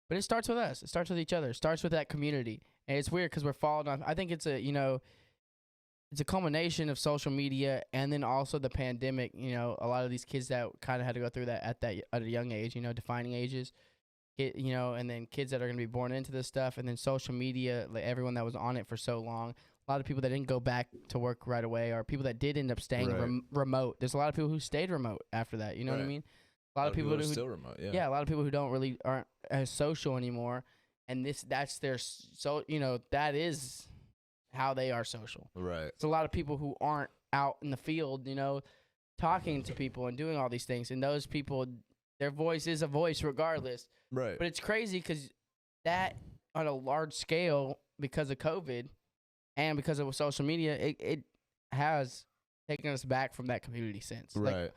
But it starts with us. It starts with each other. It starts with that community, and it's weird because we're falling off. I think it's a culmination of social media and then also the pandemic. A lot of these kids that kind of had to go through that at a young age, defining ages. And then kids that are going to be born into this stuff, and then social media, like everyone that was on it for so long. A lot of people that didn't go back to work right away, or people that did end up staying Right. remote. There's a lot of people who stayed remote after that. You know what I Right. mean? A lot of people are who still remote. Yeah. yeah, a lot of people who aren't as social anymore, and that's their that is how they are social. Right. It's a lot of people who aren't out in the field, talking to people and doing all these things, and those people, their voice is a voice regardless. Right. But it's crazy because that, on a large scale, because of COVID and because of social media, it has taken us back from that community sense. Right. Like,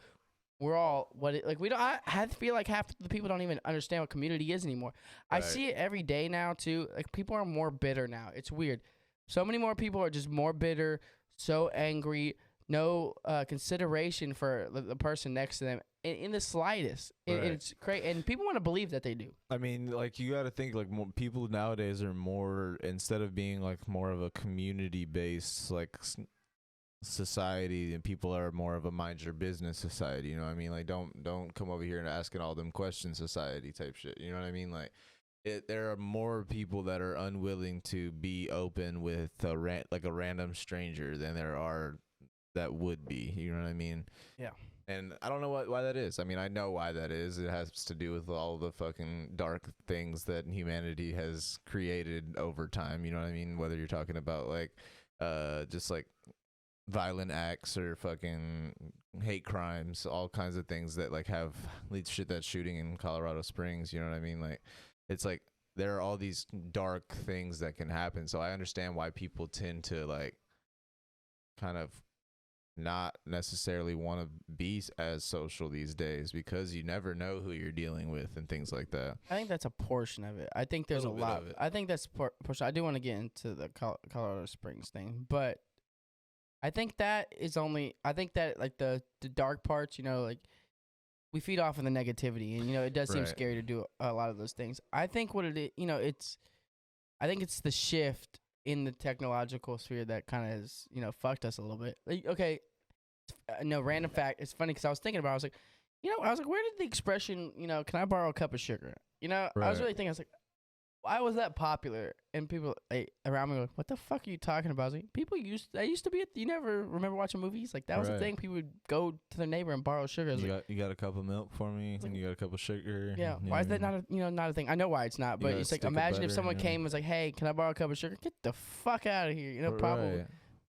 we're all we don't. I feel like half the people don't even understand what community is anymore. I Right. see it every day now too. Like, people are more bitter now. It's weird. So many more people are just more bitter, so angry, no consideration for the person next to them in the slightest. Right. It's crazy, and people want to believe that they do. I mean, like, you got to think, like, more people nowadays are more, instead of being like more of a community based like society, and people are more of a mind your business society. You know what I mean? Like, don't come over here and asking all them questions society type shit. You know what I mean? Like, there are more people that are unwilling to be open with like a random stranger than there are that would be. You know what I mean? Yeah. And I don't know why that is. I mean, I know why that is. It has to do with all the fucking dark things that humanity has created over time. You know what I mean? Whether you're talking about like, just like violent acts or fucking hate crimes, all kinds of things that like have shit that shooting in Colorado Springs. You know what I mean? Like, it's like there are all these dark things that can happen. So I understand why people tend to like kind of not necessarily want to be as social these days because you never know who you're dealing with and things like that. I think that's a portion of it. I think there's a Little bit lot. of it. I think that's portion. I do want to get into the Colorado Springs thing, but I think that is only. I think that like the dark parts, you know, like we feed off of the negativity, and you know, it does seem Right. scary to do a lot of those things. I think what it is, you know, I think it's the shift in the technological sphere that kind of has, you know, fucked us a little bit. Like, okay, no, random fact. It's funny because I was thinking about it. I was like, you know, where did the expression, you know, can I borrow a cup of sugar? You know, I was Right. really thinking, I was like, why was that popular? And people around me were like, what the fuck are you talking about? I was like, that used to be, you never remember watching movies? Like, that was the Right. thing. People would go to their neighbor and borrow sugar. I was like, You got a cup of milk for me, like- and you got a cup of sugar. yeah, you why is know that what I mean? not a thing? I know why it's not, You but got a it's like, stick of imagine if butter, someone you know? came and was like, hey, can I borrow a cup of sugar? Get the fuck out of here. You know, probably.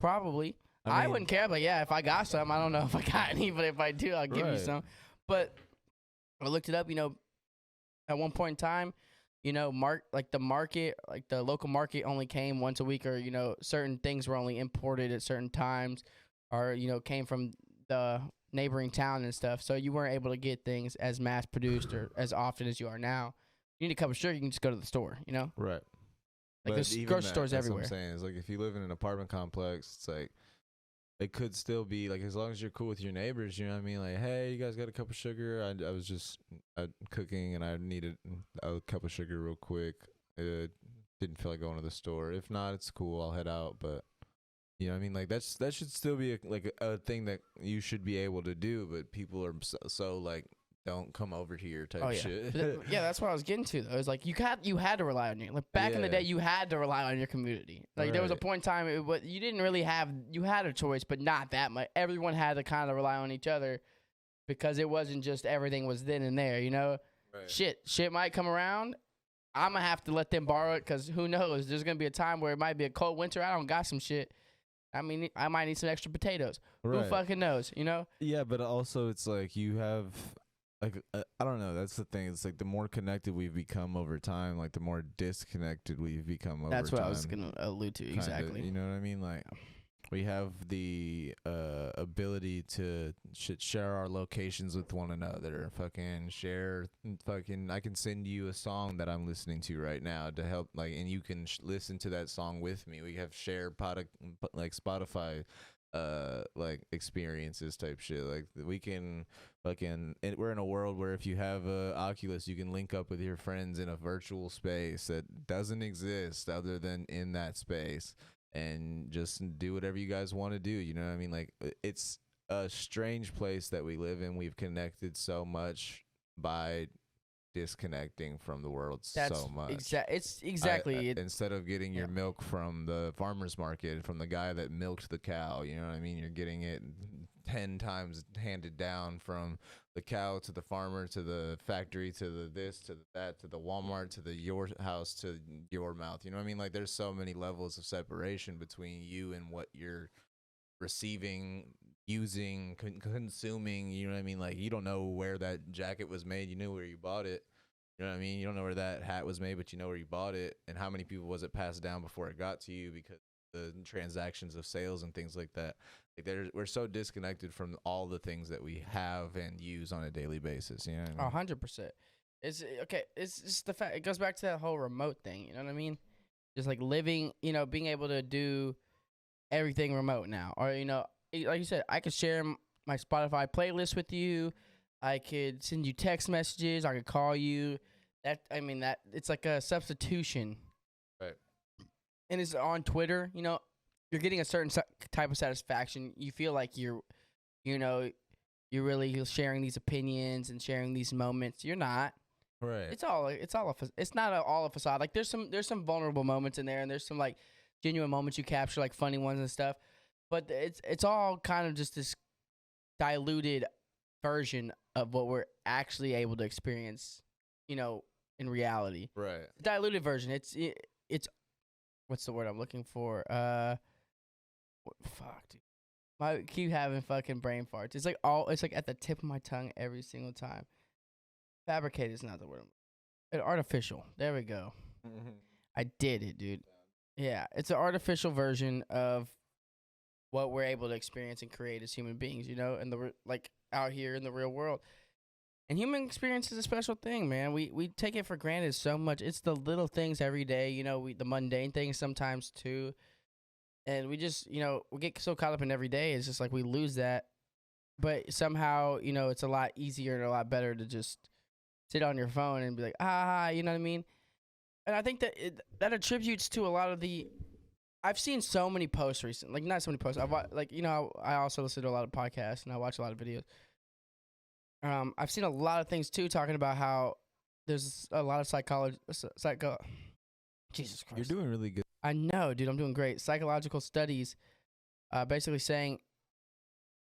Right. I mean, wouldn't care, but yeah, if I got some, I don't know if I got any, but if I do, I'll give you Right. some. But I looked it up, you know, at one point in time, you know, the local market only came once a week, or, you know, certain things were only imported at certain times, or, you know, came from the neighboring town and stuff. So you weren't able to get things as mass produced or as often as you are now. You need a cup of sugar, you can just go to the store, you know? Right. Like, But there's even grocery stores that's everywhere. What I'm saying is like if you live in an apartment complex, it's like it could still be like as long as you're cool with your neighbors, you know what I mean? Like, hey, you guys got a cup of sugar? I was just cooking and I needed a cup of sugar real quick. Didn't feel like going to the store. If not, it's cool. I'll head out. But you know what I mean? Like that should still be a thing that you should be able to do. But people are so like don't come over here type Oh yeah, shit. yeah. That's what I was getting to. Though. It was like you had to rely on your back in the Yeah. day. You had to rely on your community. Like there was a Right. point in time you didn't really have. You had a choice, but not that much. Everyone had to kind of rely on each other because it wasn't just everything was then and there. You know, Right. shit might come around. I'm gonna have to let them borrow it because who knows? There's gonna be a time where it might be a cold winter. I don't got some shit. I mean, I might need some extra potatoes. Who Right. fucking knows? You know. Yeah, but also it's like you have like I don't know. That's the thing. It's like the more connected we've become over time, like the more disconnected we've become over time. That's what I was gonna allude to. Kinda, Exactly. you know what I mean? Like we have the ability to share our locations with one another. Fucking share. Fucking I can send you a song that I'm listening to right now to help. Like, and you can listen to that song with me. We have shared like Spotify like experiences type shit. Like we can fucking we're in a world where if you have a Oculus you can link up with your friends in a virtual space that doesn't exist other than in that space and just do whatever you guys want to do, you know what I mean? Like it's a strange place that we live in. We've connected so much by disconnecting from the world That's so much. It's exactly. Instead of getting your Yeah. milk from the farmer's market, from the guy that milked the cow, you know what I mean? You're getting it 10 times handed down from the cow to the farmer to the factory to the this to the that to the Walmart to the your house to your mouth. You know what I mean? Like there's so many levels of separation between you and what you're receiving, using, consuming. You know what I mean? Like you don't know where that jacket was made. You knew where you bought it. You know what I mean? You don't know where that hat was made, but you know where you bought it and how many people was it passed down before it got to you because the transactions of sales and things like that. Like we're so disconnected from all the things that we have and use on a daily basis. You know what I mean? 100%. It's okay. It's just the fact. It goes back to that whole remote thing. You know what I mean? Just like living. You know, being able to do everything remote now, or you know, like you said, I could share my Spotify playlist with you. I could send you text messages. I could call you. That it's like a substitution. Right. And it's on Twitter. You know, you're getting a certain type of satisfaction. You feel like you're really sharing these opinions and sharing these moments. You're not. Right. It's all it's not all a facade. Like there's some vulnerable moments in there, and there's some like genuine moments you capture, like funny ones and stuff. But it's all kind of just this diluted version of what we're actually able to experience, in reality. Right. The diluted version. It's what's the word I'm looking for? Fuck, dude. I keep having fucking brain farts. It's like at the tip of my tongue every single time. Fabricated is not the word. Artificial. There we go. I did it, dude. Yeah, it's an artificial version of what we're able to experience and create as human beings, and like out here in the real world. And human experience is a special thing, man. We take it for granted so much. It's the little things every day, the mundane things sometimes too. And we just, we get so caught up in every day. It's just like we lose that. But somehow, it's a lot easier and a lot better to just sit on your phone and be like, you know what I mean? And I think that attributes to a lot of the. I've seen so many posts recently, like not so many posts. I also listen to a lot of podcasts and I watch a lot of videos. I've seen a lot of things too, talking about how there's a lot of Jesus Christ. You're doing really good. I know, dude. I'm doing great. Psychological studies, basically saying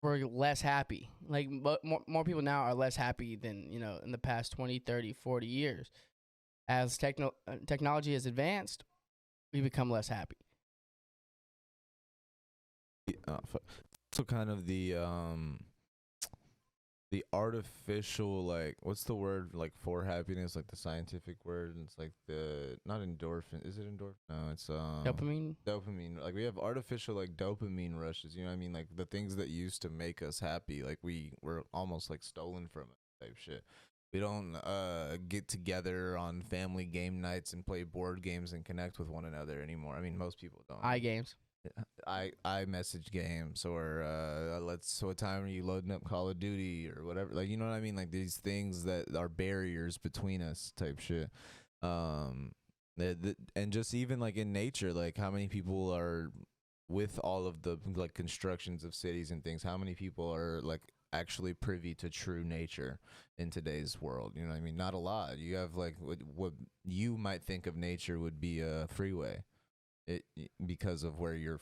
we're less happy. Like more people now are less happy than in the past 20, 30, 40 years. As technology has advanced, we become less happy. So kind of the artificial, like, what's the word, like, for happiness, like the scientific word? It's like not endorphin. Is it endorphin? No, it's Dopamine. Like we have artificial like dopamine rushes. You know what I mean? Like the things that used to make us happy, like we're almost like stolen from it type shit. We don't get together on family game nights and play board games and connect with one another anymore. I mean, most people don't. iGames. I message games, or what time are you loading up Call of Duty or whatever, like, you know what I mean, like these things that are barriers between us type shit. And just even like in nature, like how many people are with all of the like constructions of cities and things, how many people are like actually privy to true nature in today's world? You know what I mean? Not a lot. You have like what you might think of nature would be a freeway. Because of where you're.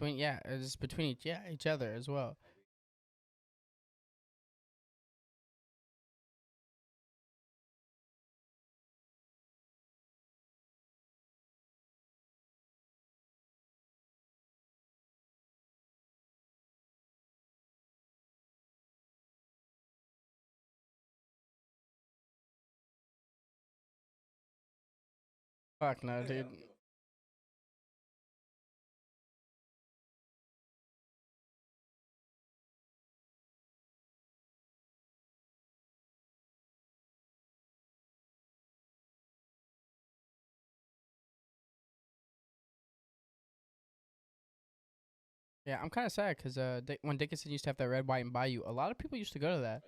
It's between each other as well. Fuck no, dude. Yeah, I'm kind of sad because when Dickinson used to have that Red, White, and Bayou, a lot of people used to go to that.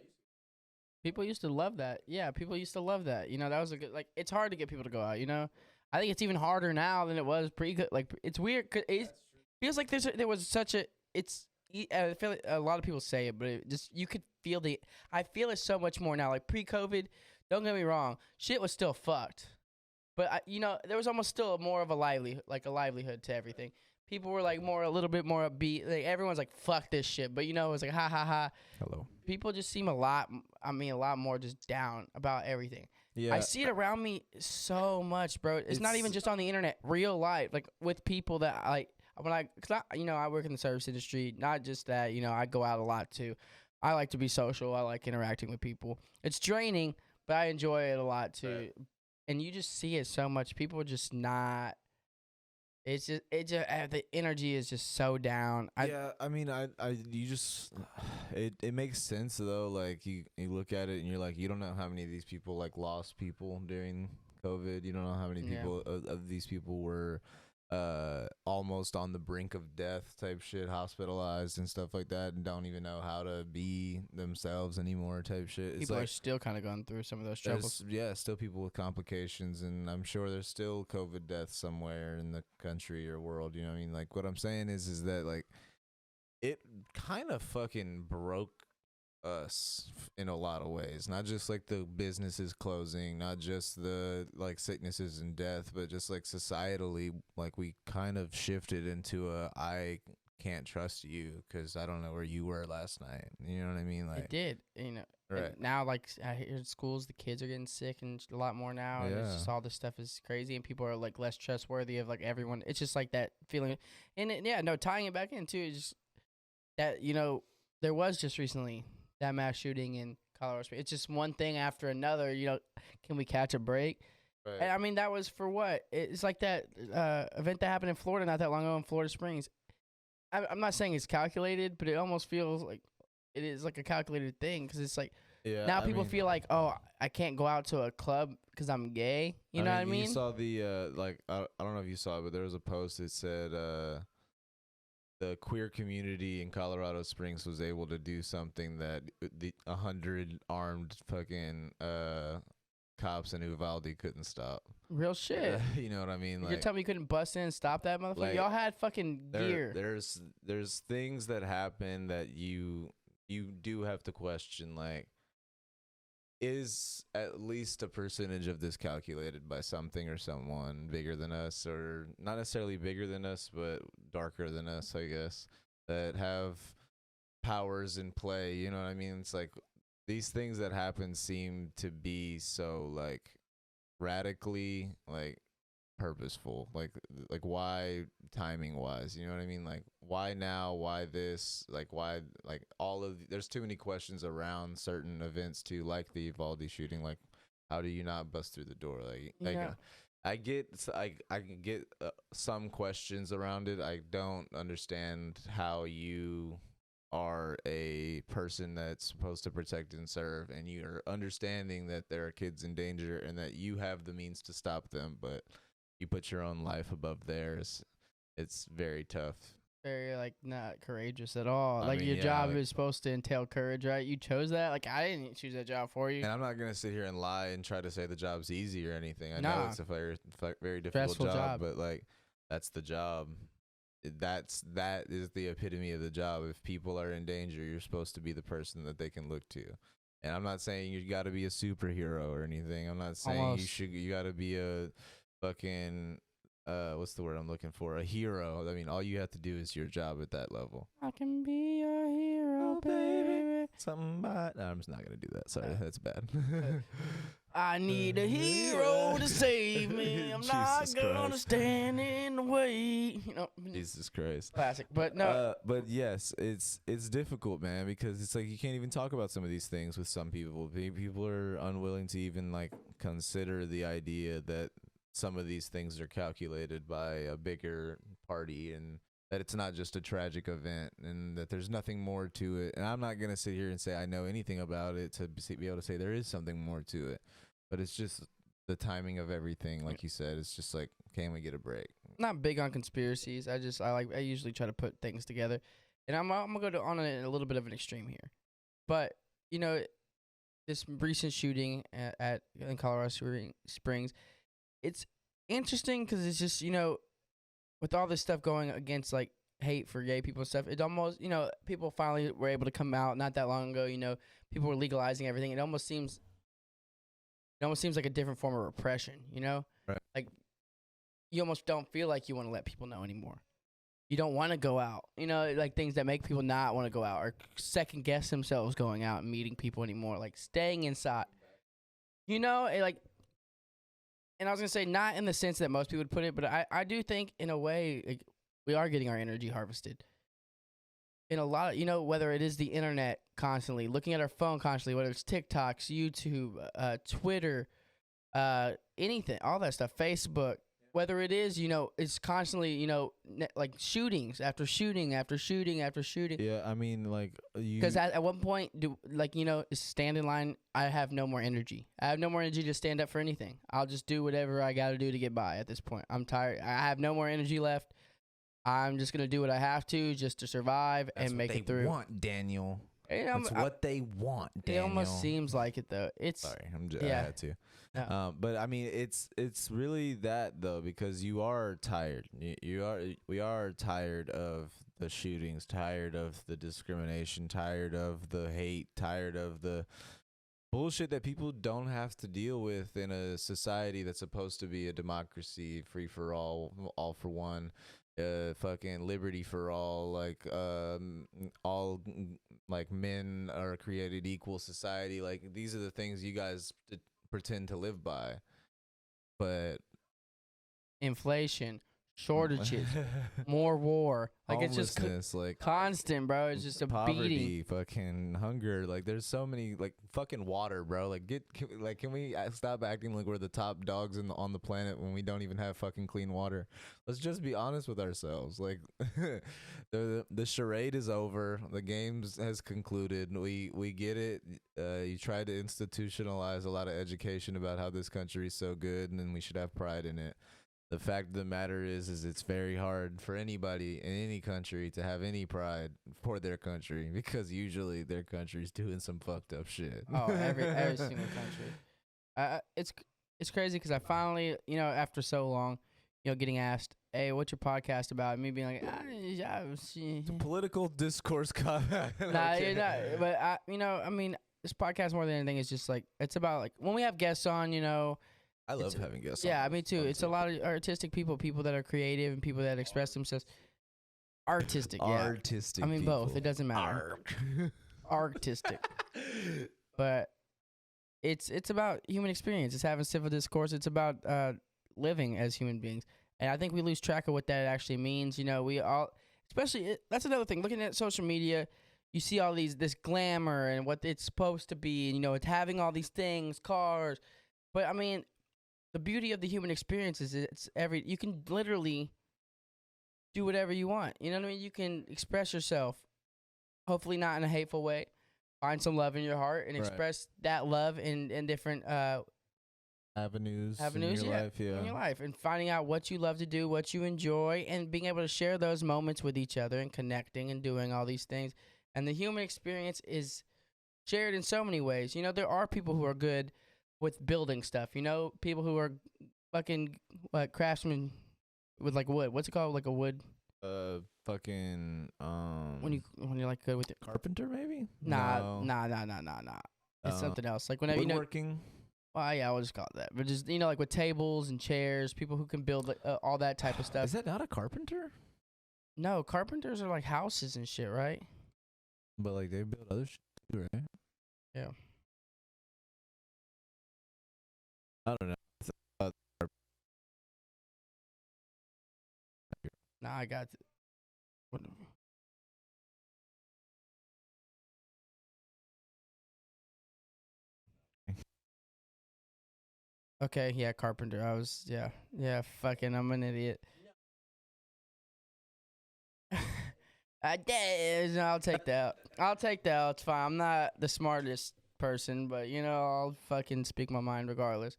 People used to love that. Yeah, people used to love that. That was a good, like, it's hard to get people to go out, I think it's even harder now than it was like, it's weird. It feels like there was such a, I feel like a lot of people say it, but you could feel I feel it so much more now. Like pre-COVID, don't get me wrong, shit was still fucked. But, there was almost still more of a livelihood to everything. People were like a little bit more upbeat. Like everyone's like, fuck this shit. But it was like, ha ha ha. Hello. People just seem a lot more just down about everything. Yeah. I see it around me so much, bro. It's not even just on the internet, real life, like with people that I work in the service industry, not just that, I go out a lot too. I like to be social. I like interacting with people. It's draining, but I enjoy it a lot too. Right. And you just see it so much. People are just not It's just the energy is just so down. Yeah, I mean, you just, it makes sense though. Like you look at it and you're like, you don't know how many of these people like lost people during COVID. You don't know how many Yeah. people of these people were almost on the brink of death type shit, hospitalized and stuff like that, and don't even know how to be themselves anymore type shit. It's People like, are still kind of going through some of those struggles. still people with complications, and I'm sure there's still COVID deaths somewhere in the country or world. You know what I mean? Like, what I'm saying is that like it kind of fucking broke us in a lot of ways. Not just like the businesses closing, not just the like sicknesses and death, but just like societally, like we kind of shifted into a I can't trust you because I don't know where you were last night. You know what I mean? Like It did, and right. now, like I hear in schools, the kids are getting sick and a lot more now, and it's Yeah. just all this stuff is crazy, and people are like less trustworthy of like everyone. It's just like that feeling, and tying it back into it, just that there was just recently that mass shooting in Colorado Springs. It's just one thing after another. Can we catch a break? Right. And I mean, that was for what? It's like that event that happened in Florida not that long ago in Florida Springs. I'm not saying it's calculated, but it almost feels like it is like a calculated thing because it's like now people feel like, oh, I can't go out to a club because I'm gay. You know what I mean? You saw the like I don't know if you saw it, but there was a post that said the queer community in Colorado Springs was able to do something that the 100 armed fucking cops in Uvalde couldn't stop. Real shit. You know what I mean? You're telling me you couldn't bust in and stop that motherfucker? like, Y'all had fucking gear. There's things that happen that you do have to question, like, is at least a percentage of this calculated by something or someone bigger than us, or not necessarily bigger than us, but darker than us, I guess, that have powers in play. You know what I mean? It's like these things that happen seem to be so like radically like purposeful, like why timing wise, you know what I mean? Like why now, why this, like why, like there's too many questions around certain events too, like the Uvalde shooting. Like how do you not bust through the door? I get I can get some questions around it. I don't understand how you are a person that's supposed to protect and serve, and you're understanding that there are kids in danger and that you have the means to stop them, but you put your own life above theirs. It's very tough. Very like not courageous at all. I Like mean, your yeah, job like- is supposed to entail courage, right? You chose that. Like I didn't choose that job for you. And I'm not gonna sit here and lie and try to say the job's easy or anything. I know Nah. it's a very difficult Stressful job. but like that's the job. That is the epitome of the job. If people are in danger, you're supposed to be the person that they can look to. And I'm not saying you got to be a superhero or anything. I'm not saying Almost. you got to be a fucking what's the word I'm looking for? A hero. I mean, all you have to do is your job at that level. I can be your hero, Oh, baby. baby. Something about. No, I'm just not gonna do that. Sorry, that's bad. I need a hero to save me. I'm not Jesus gonna Christ. stand in the way. Jesus Christ. Classic. But no, But yes, it's difficult, man, because it's like you can't even talk about some of these things with some people. People are unwilling to even like consider the idea that some of these things are calculated by a bigger party, and that it's not just a tragic event, and that there's nothing more to it. And I'm not gonna sit here and say I know anything about it to be able to say there is something more to it, but it's just the timing of everything. Like you said, it's just like, can we get a break? not big on conspiracies. I usually try to put things together, and I'm gonna go on a little bit of an extreme here, but this recent shooting in Colorado Springs, it's interesting because it's just with all this stuff going against like hate for gay people and stuff, it almost people finally were able to come out not that long ago. People were legalizing everything. It almost seems like a different form of repression. Right. Like you almost don't feel like you want to let people know anymore. You don't want to go out. Like things that make people not want to go out or second guess themselves going out and meeting people anymore. Like staying inside. And I was gonna say not in the sense that most people would put it, but I do think in a way like, we are getting our energy harvested. In a lot of, whether it is the internet constantly, looking at our phone constantly, whether it's TikToks, YouTube, Twitter, anything, all that stuff, Facebook, whether it is, it's constantly, like shootings after shooting after shooting after shooting. Yeah, I mean, like you. Because at one point, stand in line. I have no more energy. I have no more energy to stand up for anything. I'll just do whatever I got to do to get by at this point. I'm tired. I have no more energy left. I'm just gonna do what I have to just to survive and make it through. That's what they want, Daniel. That's what they want, Daniel. It almost seems like it though. It's sorry, I yeah. had to. No. But I mean, it's really that though, because you are tired. We are tired of the shootings, tired of the discrimination, tired of the hate, tired of the bullshit that people don't have to deal with in a society that's supposed to be a democracy, free for all for one. Fucking liberty for all, like all like men are created equal society. Like these are the things you guys pretend to live by, but inflation, shortages, more war, like it's just like constant, bro. It's just a poverty, beating. fucking hunger. Like there's so many, like fucking water, bro. Like can we stop acting like we're the top dogs on the planet when we don't even have fucking clean water? Let's just be honest with ourselves. Like the charade is over. The game has concluded. We get it. You try to institutionalize a lot of education about how this country is so good and we should have pride in it. The fact of the matter is it's very hard for anybody in any country to have any pride for their country, because usually their country's doing some fucked up shit. Oh, every single country. It's crazy because I finally, after so long, getting asked, "Hey, what's your podcast about?" And me being like, It's a political discourse comment. Nah, you're not. But I mean, this podcast more than anything is just like it's about like when we have guests on, I love having guests. Yeah, me too. It's a lot of artistic people that are creative and people that express themselves. Artistic, yeah. Artistic. I mean, people. both. It doesn't matter. Artistic. But it's about human experience. It's having civil discourse. It's about living as human beings. And I think we lose track of what that actually means. We all, especially, that's another thing. Looking at social media, you see all this glamour and what it's supposed to be. And, it's having all these things, cars. But, I mean, the beauty of the human experience is you can literally do whatever you want. You know what I mean? You can express yourself, hopefully not in a hateful way. Find some love in your heart and express that love in different avenues in your life, in your life, and finding out what you love to do, what you enjoy, and being able to share those moments with each other and connecting and doing all these things. And the human experience is shared in so many ways. There are people who are good with building stuff, people who are fucking craftsmen with like wood. What's it called? Like a wood. Fucking When you're like good with it. Carpenter maybe? Nah. It's something else. Like whenever woodworking. Well, yeah, I'll just call it that. But just like with tables and chairs, people who can build all that type of stuff. Is that not a carpenter? No, carpenters are like houses and shit, right? But like they build other shit too, right? Yeah. I don't know. Nah, I got it. What? Okay, yeah, carpenter. Fucking, I'm an idiot. I'll take that. It's fine. I'm not the smartest person, but I'll fucking speak my mind regardless.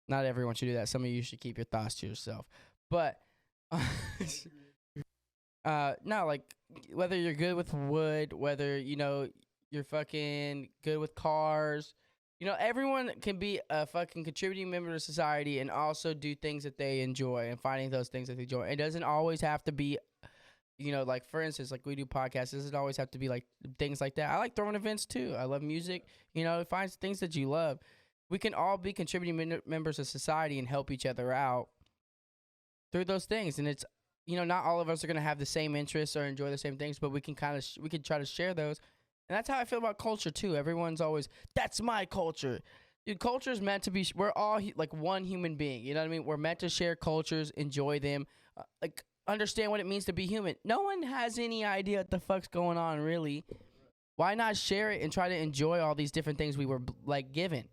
Not everyone should do that. Some of you should keep your thoughts to yourself. But no, like whether you're good with wood, whether you're fucking good with cars, everyone can be a fucking contributing member to society and also do things that they enjoy and finding those things that they enjoy. It doesn't always have to be, like for instance, like we do podcasts. It doesn't always have to be like things like that. I like throwing events too. I love music. Find things that you love. We can all be contributing members of society and help each other out through those things. And it's, not all of us are going to have the same interests or enjoy the same things, but we can we can try to share those. And that's how I feel about culture too. Everyone's always, that's my culture. Dude, culture is meant to be, we're all like one human being. You know what I mean? We're meant to share cultures, enjoy them, understand what it means to be human. No one has any idea what the fuck's going on, really. Why not share it and try to enjoy all these different things we were given?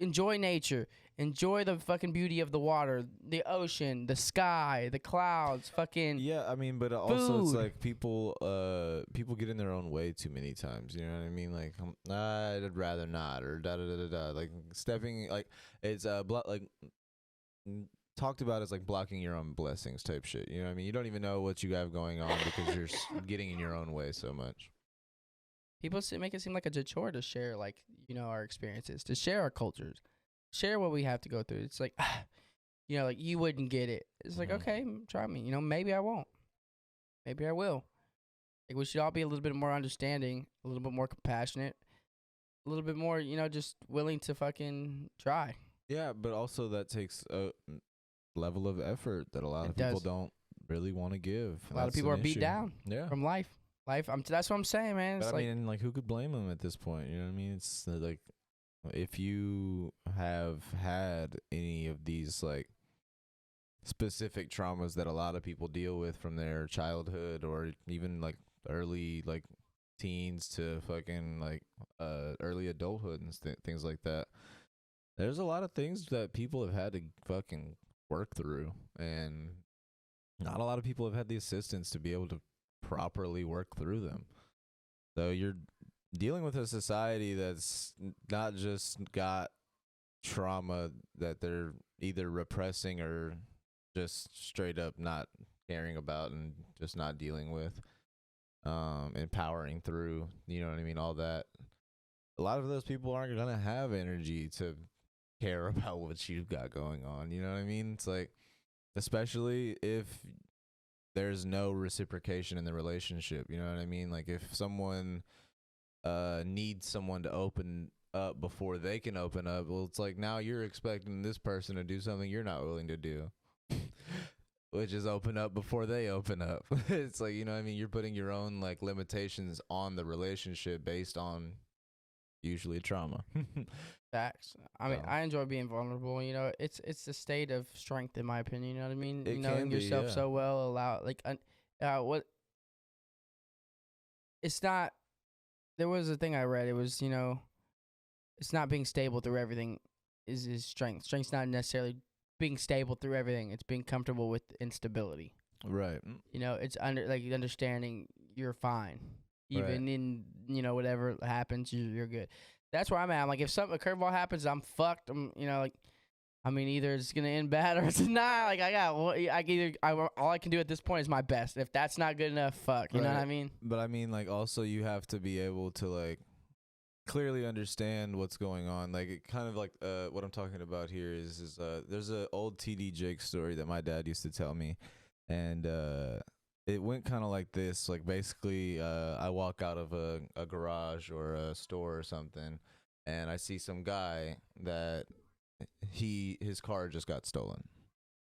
Enjoy nature. enjoy the fucking beauty of the water, the ocean, the sky, the clouds, fucking. Yeah, I mean, but also it's Food. like people get in their own way too many times. You know what I mean? Like, I'd rather not, or da da da da da. Like stepping, like it's talked about as like blocking your own blessings type shit. You know what I mean? You don't even know what you have going on because you're getting in your own way so much. People make it seem like a chore to share, like, our experiences, to share our cultures, share what we have to go through. It's like, like you wouldn't get it. It's like, Mhm. okay, try me. Maybe I won't. Maybe I will. Like, we should all be a little bit more understanding, a little bit more compassionate, a little bit more, just willing to fucking try. Yeah, but also that takes a level of effort that a lot It of people does. don't really want to give. A lot of people are beat down Yeah. from life. That's what I'm saying, man. It's But I like, mean, like, who could blame them at this point? You know what I mean? It's like, if you have had any of these, like, specific traumas that a lot of people deal with from their childhood or even, like, early, like, teens to fucking, like, early adulthood and things like that, there's a lot of things that people have had to fucking work through. And not a lot of people have had the assistance to be able to properly work through them. So you're dealing with a society that's not just got trauma that they're either repressing or just straight up not caring about and just not dealing with, empowering through, you know what I mean, all that. A lot of those people aren't gonna have energy to care about what you've got going on, you know what I mean? It's like, especially if there's no reciprocation in the relationship, you know what I mean? Like, if someone needs someone to open up before they can open up, well, it's like now you're expecting this person to do something you're not willing to do, which is open up before they open up. It's like, you know what I mean? You're putting your own, like, limitations on the relationship based on usually trauma. facts. I mean, So. I enjoy being vulnerable. It's a state of strength, in my opinion. You know what I mean? It Knowing can be, yourself yeah. so well, what? It's not. There was a thing I read. It was, it's not being stable through everything is strength. Strength's not necessarily being stable through everything. It's being comfortable with instability. Right. It's understanding you're fine, even Right. in whatever happens, you're good. That's where I'm at. I'm like, if a curveball happens, I'm fucked. Either it's gonna end bad or it's not. Like, all I can do at this point is my best. If that's not good enough, fuck. You know what I Right. mean? But I mean, like, also you have to be able to, like, clearly understand what's going on. Like, it kind of like what I'm talking about here is there's a old TD Jakes story that my dad used to tell me, and it went kind of like this. Like, basically, I walk out of a garage or a store or something, and I see some guy that his car just got stolen.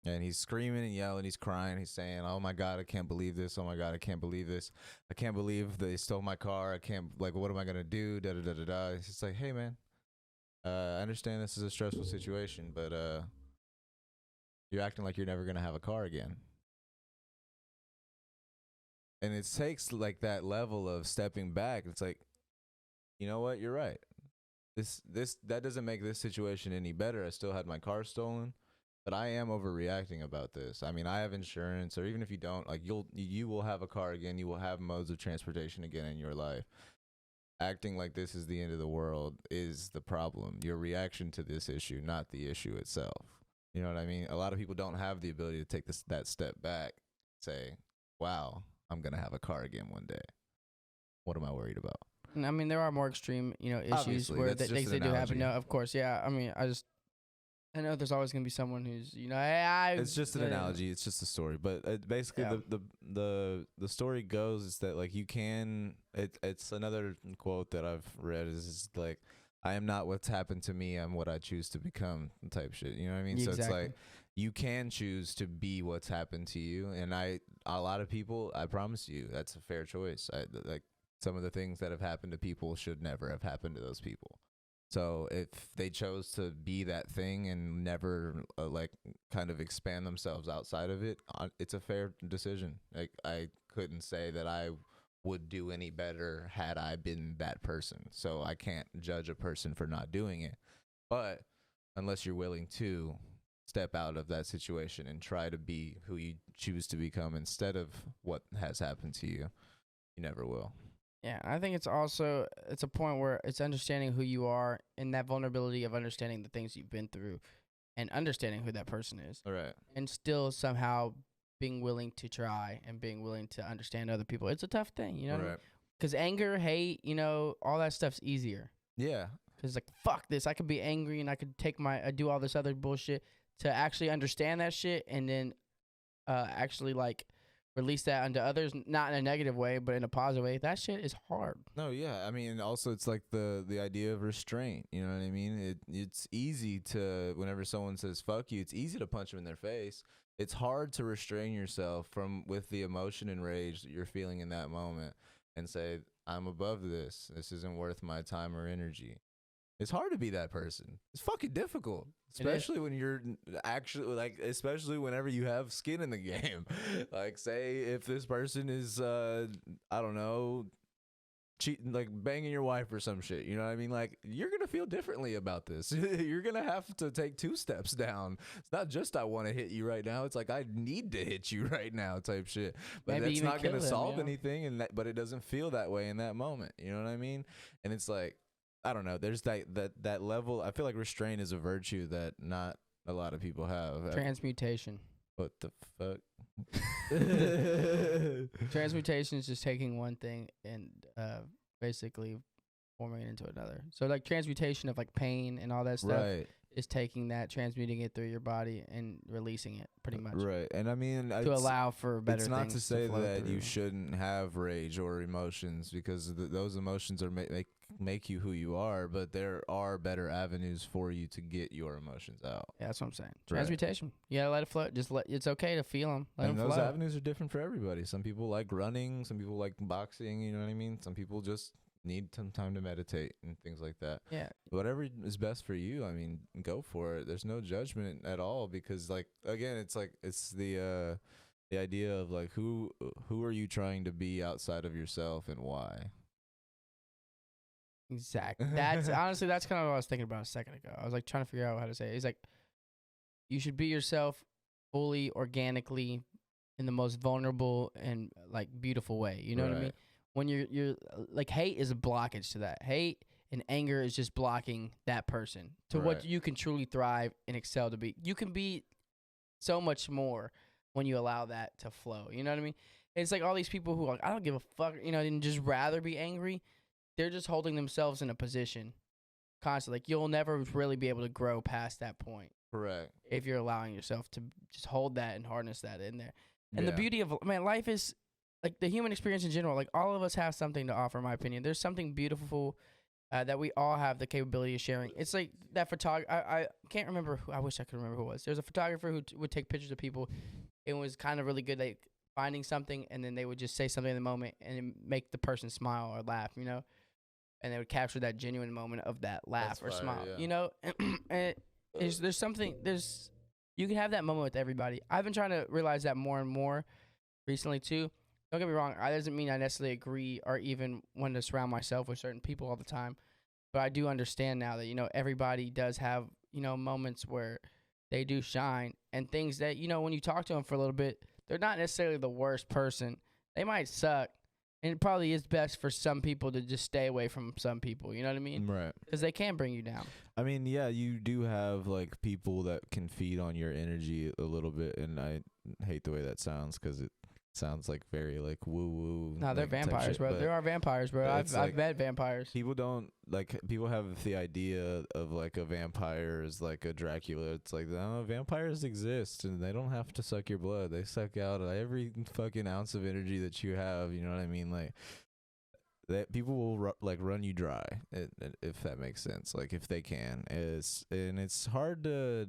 And he's screaming and yelling. He's crying. He's saying, "Oh my God, I can't believe this. Oh my God, I can't believe this. I can't believe they stole my car. I can't, like, what am I going to do? Da da da da da." It's just like, hey, man, I understand this is a stressful situation, but you're acting like you're never going to have a car again. And it takes, like, that level of stepping back. It's like, you know what? You're right. That doesn't make this situation any better. I still had my car stolen. But I am overreacting about this. I mean, I have insurance, or even if you don't, like, you will have a car again. You will have modes of transportation again in your life. Acting like this is the end of the world is the problem. Your reaction to this issue, not the issue itself. You know what I mean? A lot of people don't have the ability to take that step back, say, "Wow, I'm gonna have a car again one day. What am I worried about?" And I mean, there are more extreme, issues Obviously, where that's just things an they do happen. analogy. No, of course, yeah. I mean, I know there's always gonna be someone who's, hey, It's just an analogy. It's just a story. But basically, Yeah. the story goes is that, like, you can. It's another quote that I've read is like, "I am not what's happened to me. I'm what I choose to become." Type shit. You know what I mean? So it's like you can choose to be what's happened to you. And a lot of people, I promise you, that's a fair choice. Like, some of the things that have happened to people should never have happened to those people. So if they chose to be that thing and never like kind of expand themselves outside of it, it's a fair decision. Like, I couldn't say that I would do any better had I been that person. So I can't judge a person for not doing it. But unless you're willing to step out of that situation and try to be who you choose to become instead of what has happened to you. You never will. Yeah, I think it's also it's a point where it's understanding who you are and that vulnerability of understanding the things you've been through and understanding who that person is. All right. And still somehow being willing to try and being willing to understand other people. It's a tough thing, you know? Right. Because anger, hate, all that stuff's easier. Yeah. Because like, fuck this. I could be angry and I could do all this other bullshit. To actually understand that shit and then actually like release that onto others, not in a negative way, but in a positive way. That shit is hard. No, yeah. I mean, also it's like the idea of restraint. You know what I mean? It's easy to, whenever someone says fuck you, it's easy to punch them in their face. It's hard to restrain yourself with the emotion and rage that you're feeling in that moment and say, I'm above this. This isn't worth my time or energy. It's hard to be that person. It's fucking difficult, especially when you're actually especially whenever you have skin in the game. Like, say if this person is, I don't know, cheating, like banging your wife or some shit. You know what I mean? Like, you're gonna feel differently about this. You're gonna have to take 2 steps down. It's not just I want to hit you right now. It's like I need to hit you right now, type shit. But Maybe that's even not gonna kill him, solve yeah. anything. But it doesn't feel that way in that moment. You know what I mean? And it's like, I don't know. There's that level. I feel like restraint is a virtue that not a lot of people have. Transmutation. What the fuck? Transmutation is just taking one thing and basically forming it into another. So like transmutation of like pain and all that stuff Right. is taking that, transmuting it through your body and releasing it pretty much. Right. And I mean, To allow for better things. it's not to say flow that you through. shouldn't have rage or emotions, because those emotions are make you who you are, but there are better avenues for you to get your emotions out. Yeah, that's what I'm saying. Right. Transmutation. You gotta let it flow. It's okay to feel them. Let And them those flow. avenues are different for everybody. Some people like running, some people like boxing, you know what I mean? Some people just need some time to meditate and things like that. Yeah. Whatever is best for you, I mean, go for it. There's no judgment at all, because like, again, it's the idea of like who are you trying to be outside of yourself and why? Exactly. That's honestly that's kind of what I was thinking about a second ago. I was like trying to figure out how to say it. It's like you should be yourself fully, organically, in the most vulnerable and like beautiful way. You know what I mean? Right. When you're like, hate is a blockage to that. Hate and anger is just blocking that person to what Right. you can truly thrive and excel to be. You can be so much more when you allow that to flow. You know what I mean? It's like all these people who are like, I don't give a fuck, and just rather be angry. They're just holding themselves in a position constantly. Like, you'll never really be able to grow past that point Correct. if you're allowing yourself to just hold that and harness that in there. And the Yeah. beauty of, man, life is, like, the human experience in general, like, all of us have something to offer, in my opinion. There's something beautiful that we all have the capability of sharing. It's like that photographer. I can't remember who. I wish I could remember who it was. There's a photographer who would take pictures of people. It was kind of really good at finding something, and then they would just say something in the moment and it make the person smile or laugh, and they would capture that genuine moment of that laugh That's or fire, smile, yeah. and you can have that moment with everybody. I've been trying to realize that more and more recently too. Don't get me wrong. That doesn't mean I necessarily agree or even want to surround myself with certain people all the time. But I do understand now that, everybody does have, moments where they do shine and things that, when you talk to them for a little bit, they're not necessarily the worst person. They might suck. And it probably is best for some people to just stay away from some people. You know what I mean? Right. Because they can bring you down. I mean, yeah, you do have like people that can feed on your energy a little bit, and I hate the way that sounds because it sounds like very like woo woo. No, they're vampires, bro. There are vampires, bro. I've met vampires. People have the idea of like a vampire is like a Dracula. It's like, no, vampires exist and they don't have to suck your blood. They suck out every fucking ounce of energy that you have. You know what I mean? Like, that people will run you dry, if that makes sense. Like, if they can, it's hard to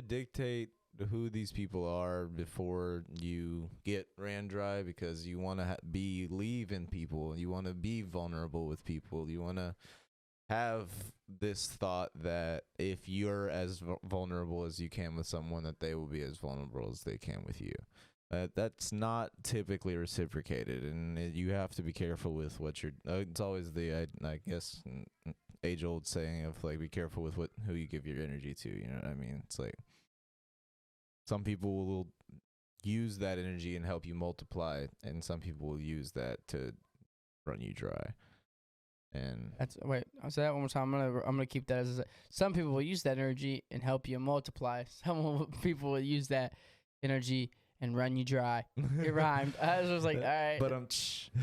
dictate who these people are before you get ran dry, because you want to believe in people, you want to be vulnerable with people, you want to have this thought that if you're as vulnerable as you can with someone, that they will be as vulnerable as they can with you. That's not typically reciprocated, and you have to be careful with what you're. It's always I guess age old saying of like be careful with who you give your energy to. You know what I mean? It's like some people will use that energy and help you multiply, and some people will use that to run you dry. And That's wait. I'll say that one more time. I'm gonna keep that as some people will use that energy and help you multiply. People will use that energy and run you dry. It rhymed. I was just like, all right. but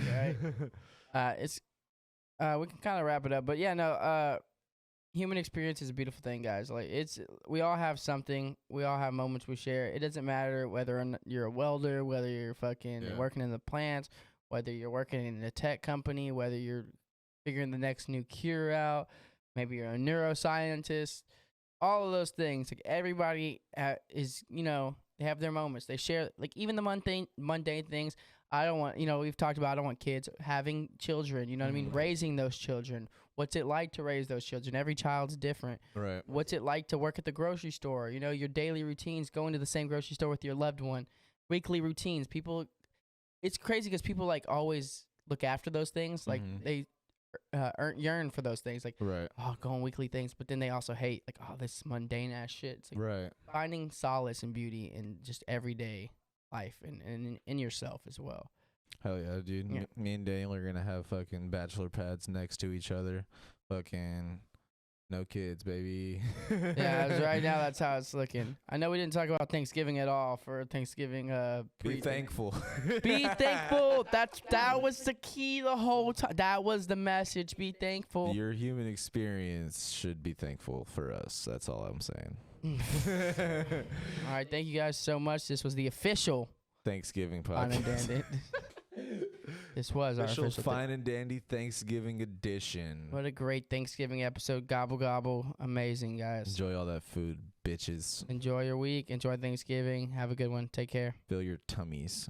right. It's we can kind of wrap it up, but yeah, no. Human experience is a beautiful thing, guys. Like we all have something. We all have moments we share. It doesn't matter whether or not you're a welder, whether you're fucking working in the plants, whether you're working in a tech company, whether you're figuring the next new cure out, maybe you're a neuroscientist, all of those things. Like everybody is, they have their moments. They share, like even the mundane things. I don't want, we've talked about, I don't want kids having children, you know what I mean? Raising those children. What's it like to raise those children? Every child's different. Right. What's it like to work at the grocery store? Your daily routines, going to the same grocery store with your loved one, weekly routines. People, it's crazy because people like always look after those things. Like they yearn for those things, like go on weekly things, but then they also hate like this mundane ass shit. It's like finding solace and beauty in just everyday life and in yourself as well. Hell yeah, dude. Yeah. Me and Daniel are gonna have fucking bachelor pads next to each other. Fucking no kids, baby. Yeah, right now that's how it's looking. I know we didn't talk about Thanksgiving at all for Thanksgiving. Be thankful. Be thankful. That was the key the whole time. That was the message. Be thankful. Your human experience should be thankful for us. That's all I'm saying. All right, thank you guys so much. This was the official Thanksgiving Fine and podcast. Dandy. This was our official Fine and Dandy Thanksgiving edition. What a great Thanksgiving episode. Gobble, gobble. Amazing, guys. Enjoy all that food, bitches. Enjoy your week. Enjoy Thanksgiving. Have a good one. Take care. Fill your tummies.